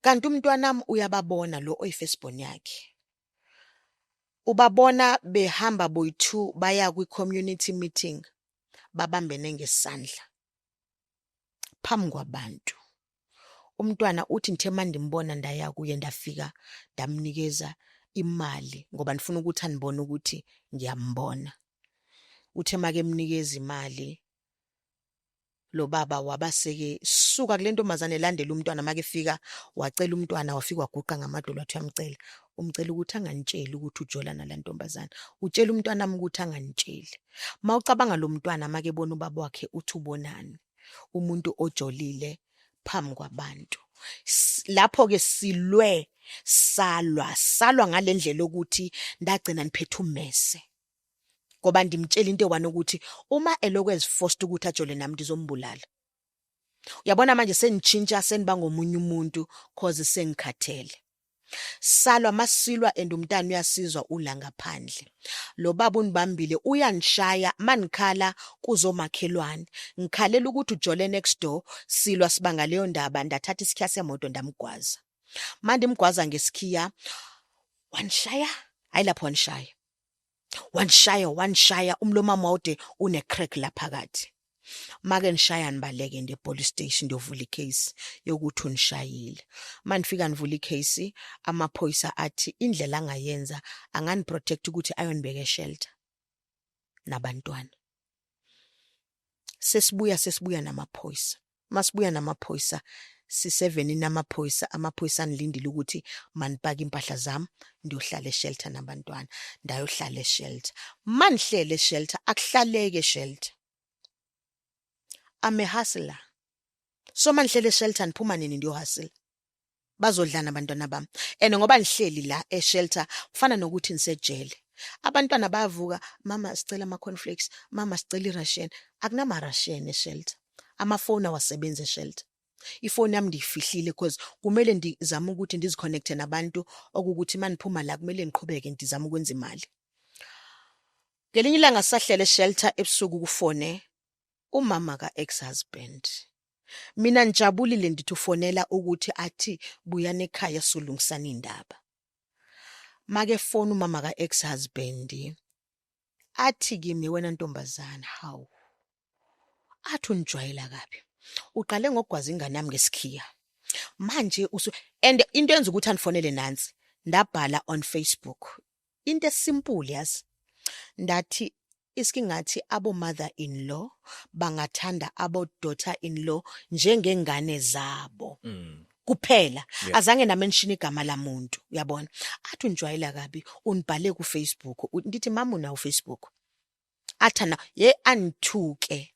Speaker 1: kanti umntwanami uyababona lo oyifirstborn yakhe ubabona behamba boyi2 baya kwi-community meeting babambene ngesandla phambi kwabantu umntwana uthi ngithe mandimbona ndaya kuye ndafika ndamnikeza imali ngoba ndifuna ukuthi anibone ukuthi ngiyambona uthe make emnikeza imali lo baba wabaseke suka kule ntombazane elandela umntwana make fika wacela umntwana wafika waguqa ngamadolo wathi uyamcela umcela ukuthi anganitsheli ukuthi ujola nala ntombazane utshela umntwana wami ukuthi anganitsheli mawucabanga lo mntwana make bona ubaba wakhe uthi ubonani umuntu ojolile phambi kwabantu lapho ke salwa ngalendlela ukuthi ndagcina niphethe umese ngoba ndimtshela into ewani ukuthi uma elokwezi forced ukuthi ajole nami ndizombulala uyabona manje senitshintsha seniba ngomunye umuntu cause sengikhathele salwa masilwa and umntana uyasizwa ula ngaphandle lo baba unibambile uyanishaya manikhala kuzomakhelwane ngikhalela ukuthi ujole next door silwa sibanga leyo ndaba ndathatha isikhiya semoto ndamgwaza manje imgwaza ngesikhiya wanishaya hayi lapho wanishaya umlomo wami une crack laphakathi make nishaya nibaleke nje police station ndovula icase yokuthi unishayile manifika nivula icase amaphoyisa athi indlela angayenza angani protect ukuthi ayonibeke shelter nabantwana sesibuya namaphoyisa masibuya namaphoyisa si7 namaphoyisa amaphoyisa anilindile ukuthi manipaka impahla zami ndiyohlala eshelter nabantwana ndayohlala eshelter manihlele eshelter akuhlaleke eshelter I'm a hustler. So manihlele eshelter niphuma nini ndiyohustle bazodlana abantwana bami ngoba nihleli la eshelter kufana nokuthi nisejele abantwana bayavuka mama sicela ama cornflakes mama sicela iration akunama ration eshelter amafoni awasebenza eshelter ifoni yami ndiyifihlile because kumele ndizame ukuthi ndiziconnecte nabantu okuthi maniphuma la kumele ngiqhubeke ndizame ukwenza imali ngelinye ilanga sahlele eshelter ebusuku kufone umama ka ex-husband mina njabulile ndithi ufonela ukuthi athi buyane ekhaya solungisana indaba make phone umama ka ex-husband athi kimi wena ntombazana hawu athi unijwayela kabi uqale ngokugwaza ingane yami ngesikhiya manje and into yenza ukuthi anifonele nansi ndabhala on Facebook into esimple yazi ndathi Isingathi abo mother-in-law bangathanda abo daughter-in-law njengengane zabo. Kuphela azange namention igama lamuntu, uyabona. Athi unjwayela kabi unibhale ku Facebook. Ndithi mama una Facebook. Athana anithuke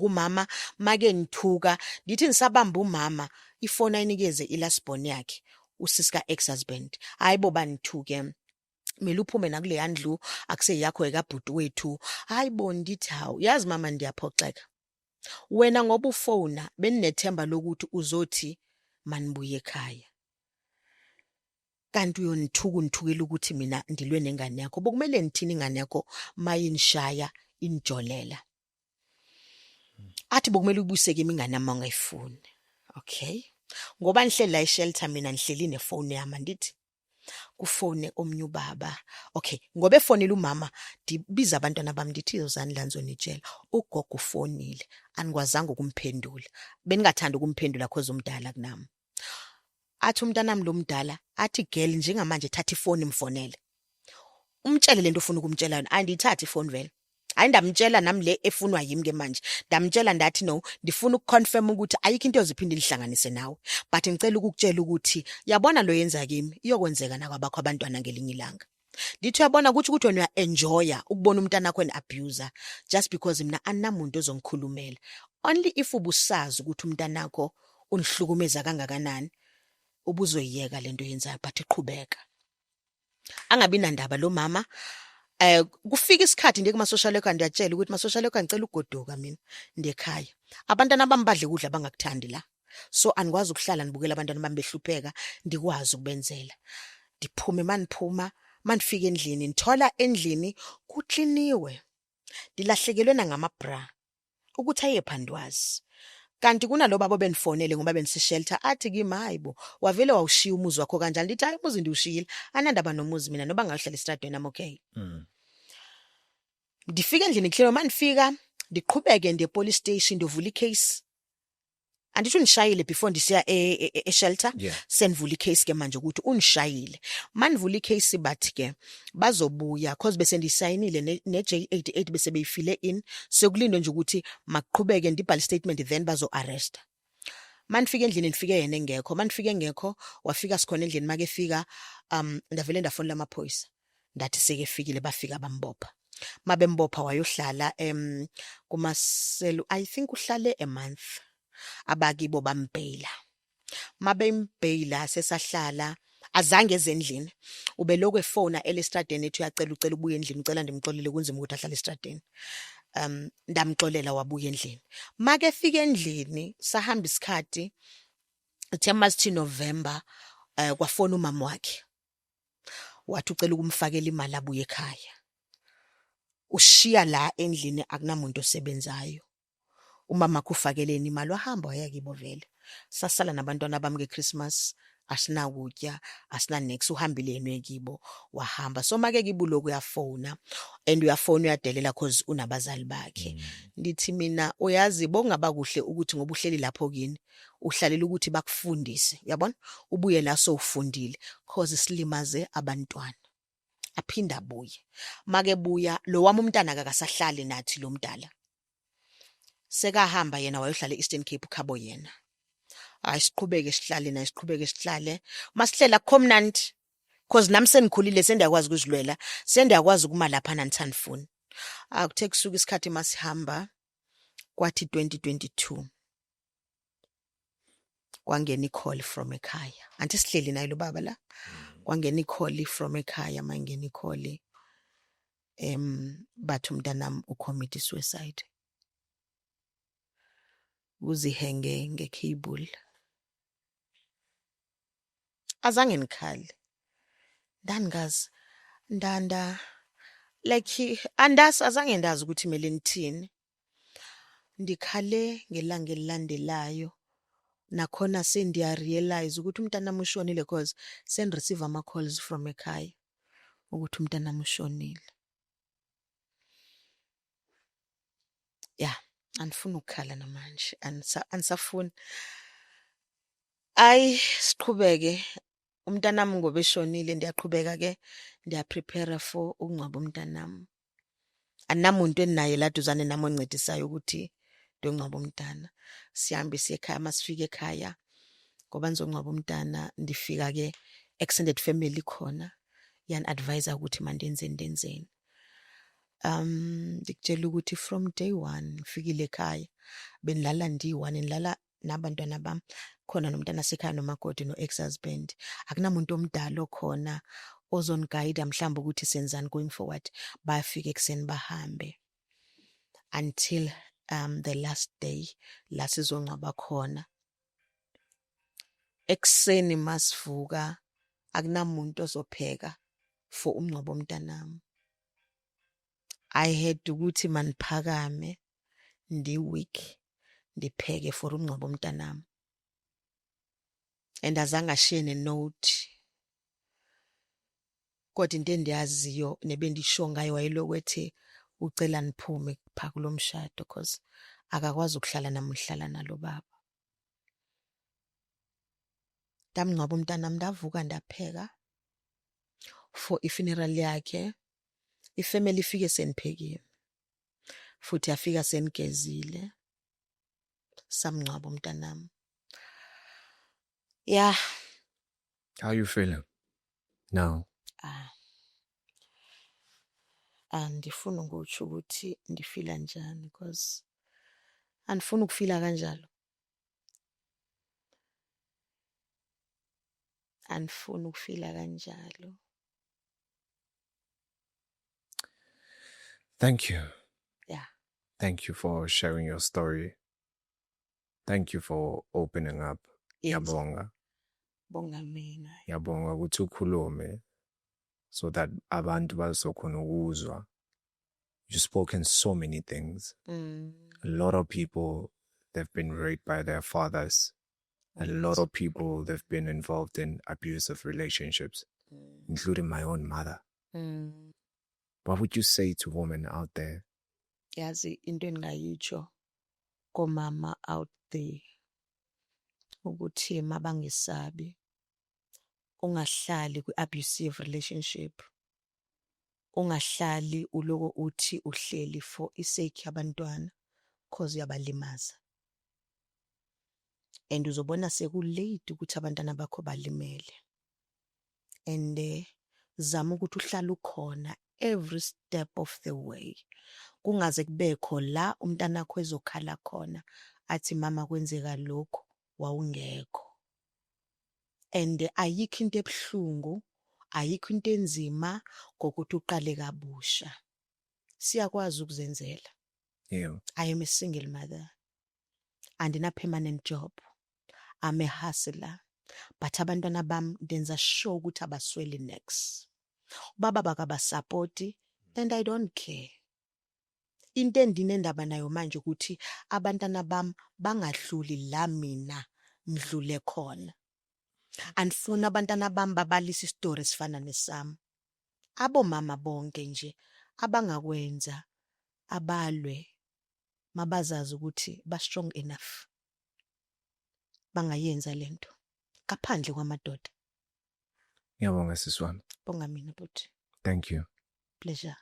Speaker 1: umama make nithuka ndithi nisabamba umama ifona inikeze ilasbon yakhe usisika ex-husband hayibo banithuke mina uphume nakule yandlu akuseyakho ekabhuti wethu hayibo ndithi hawu yazi mama ndiyaphoxeka wena ngoba ufona beninethemba lokuthi uzothi manibuye ekhaya kanti uyonithukela ukuthi mina ndilwe nengane yakho bokumele nithini ingane yakho mayinishaya injolela athi bokumele ubuyiseke imingane yami ungayifuni. Okay, ngoba nihleli la eshelter mina nihleli nefone yami ndithi kufone omnye ubaba. Okay, ngoba efonile umama ndibiza abantwana bami ndithi yozani la nizonitshela ugogo ufonile anikwazanga ukumphendula beningathanda ukumphendula cause umdala kunami. Athi umntanami lo mdala athi girl njengamanje thatha ifoni imfonele umtshele lento ufuna ukumtshela yona andithatha ifoni vele hayi ndamtshela nami le efunwa yimi ke manje ndamtshela ndathi no ndifuna ukuconfirm ukuthi ayikho into yoziphinde lihlanganise nawe but ngicela ukukutshela ukuthi yabona lo yenza kimi iyokwenzeka nakwabakho abantwana ngelinye ilanga ndithi uyabona ukuthi wena uya-enjoya ukubona umntana wakho abuser just because mina anamuntu ozongikhulumela only if ubusazi ukuthi umntana wakho unihlukumeza kangakanani ubuzoyiyeka lento yenzayo but iqhubeka angabi nandaba lo mama. Kufika isikhathi ndiye kuma social worker ndiyatshela ukuthi ma social worker ngicela ugoduka mina ndekhaya abantwana bami badle kudla bangakuthandi la so anikwazi ukuhlala nibukela abantwana bami behlupheka ndikwazi ukubenzela ndiphume maniphuma manifika endlini nithola endlini kukliniwe ndilahlekelwe nangamabra ukuthi ayephandwazi kanti kunalo babo benifonele ngoba benisishelter athi kimi hayibo wavele wawushiya umuzi wakho kanjani ndithi hayi umuzi ndiushiyile anandaba nomuzi mina noba ngahlala estradweni am okay. Ndifika endlini kuhlelo manifika ndiqhubeke ndiye police station ndovula icase andisho nishayile before ndisiya eshelter senivula icase ke manje ukuthi unishayile manivula icase bathi ke bazobuya cause bese ndisayinile ne J88 bese beyifile in sokulindwe nje ukuthi maqhubeke ndibhale statement then bazo arrest. Manifika endlini nifike yena engekho manifika engekho wafika sikhona endlini make fika ndavele ndafonela amaphoyisa ndathi seke fikile bafika bambopha mabembopha wayohlala kumaselu I think uhlale a month abakibo bambhela mabembhela sesahlala azange ezendlini ubeloko efona elestradeni ethi ucela ubuye endlini ucela ndimxolele kunzima ukuthi ahlale estradeni ndamxolela wabuya endlini make fika endlini sahamba isikhathi Thamasi November kwafona umama wakhe wathi ucela ukumfakela imali abuye ekhaya ushiya la endlini akunamuntu osebenzayo umama kufakeleni imali wahamba waya kibo vele sasala nabantwana bami ngeChristmas asinakutya asina next uhambile yena ekibo wahamba so make kibuloku uyafona and uyafona uyadelela cause unabazali bakhe ndithi mina uyazi bokungaba kuhle ukuthi ngoba uhleli lapho kini uhlalela ukuthi bakufundise yabona ubuye la so ufundile cause silimaze abantwana aphinda abuye make buya lo wami umntana akasahlali nathi lo mdala sekahamba yena wayohlala eEastern Cape khabo yena siqhubeke sihlale masihlela khomnandi cause nami senikhulile sendiyakwazi ukuzilwela sendiyakwazi ukuma lapha nanithandifuni akuthe kusuka isikhathi masihamba kwathi 2022 kwangena icall from ekhaya anti sihleli naye lo baba la kwangena icall from ekhaya mangena icall bathi umntanami ucommit suicide uzihenge ngecable azange nikhali ndangazi ndanda like azange ndazi ukuthi kumele ngithini ndikhale ngelanga elilandelayo nakhona sendiyarealize ukuthi umntanami ushonile because receive ama calls from ekhaya ukuthi umntanami ushonile anifuna ukukhala namanje anisafuni siqhubeke umntanami ngoba eshonile ndiyaqhubeka ke ndiyaprepare for ukungcwaba umntanami Anamuntu eninaye la duzane nami oncedisayo ukuthi ngiyongcwaba umntana. Sihambe siye ekhaya, masifika ekhaya ngoba ngizongcwaba umntana ndifika ke extended family khona yani-advise ukuthi mandenzeni. Ngikutshela ukuthi from day one ngifikile ekhaya benilala ndi-one, nilala nabantwana bami khona nomntana sekhaya nomakoti no-ex-husband. Akunamuntu omdala okhona ozongigayida mhlawumbe ukuthi senzani going forward. Bayafika ekuseni bahambe until the last day la sizongcwaba khona. Ekuseni masivuka akunamuntu ozopheka for umngcwabo womntanami. I had ukuthi maniphakame ndi-weak ndipheke for umngcwabo womntanami. And azange ashiye ne-note. Kodwa into endiyaziyo nebendisho ngayo wayelokhu ethi ucela niphume pha kulo mshado because akakwazi ukuhlala nami ngihlala nalo baba. Ndamngcwaba umntanami, ndavuka ndapheka for i-funeral yakhe. Ifamily ifike seniphekile futhi yafika senigezile, samngcwaba umntanami. Yeah.
Speaker 2: How are you feeling now?
Speaker 1: Andifuni ngokutsho ukuthi ndifila njani because andifuni ukufila kanjalo. Andifuni ukufila kanjalo.
Speaker 2: Thank you.
Speaker 1: Yeah.
Speaker 2: Thank you for sharing your story. Thank you for opening up.
Speaker 1: Yes.
Speaker 2: Yabonga.
Speaker 1: Bonga mina.
Speaker 2: Yabonga ukuthi ukhulume so that abantu bazokhona ukuzwa. You've spoken so many things. A lot of people, they've been raped by their fathers. A lot of people, they've been involved in abusive relationships, including my own mother. What would you say to women out there?
Speaker 1: Yazi into engayitsho komama out there ukuthi mabangesabi, ungahlali kwi-abusive relationship, ungahlali uloko uthi uhleli for isake yabantwana cause uyabalimaza. And uzobona sekulate ukuthi abantwana bakho balimele. And zama ukuthi uhlale ukhona every step of the way. Kungaze kubekho la umntana wakho ezokhala khona athi mama kwenzeka lokho wawungekho. And ayikho into ebuhlungu, ayikho into enzima ngokuthi uqale kabusha. Siyakwazi ukuzenzela.
Speaker 2: Yeah.
Speaker 1: I am a single mother. Andina permanent job. I'm a hustler. But abantwana bam ndenza sure ukuthi abasweli next. Baba bakabasupporti and I don't care. Into endinendaba nayo manje ukuthi abantwana bam bangahluli la mina ngidlule khona. Andifuna abantwana bam babalisa isitori esifana nesami. Abomama bonke nje abangakwenza abalwe mabazazi ukuthi ba strong enough. Bangayenza lento kaphandle kwamadoda.
Speaker 2: Ngiyabonga sisi wami.
Speaker 1: Bonga mina buthi.
Speaker 2: Thank you.
Speaker 1: Pleasure.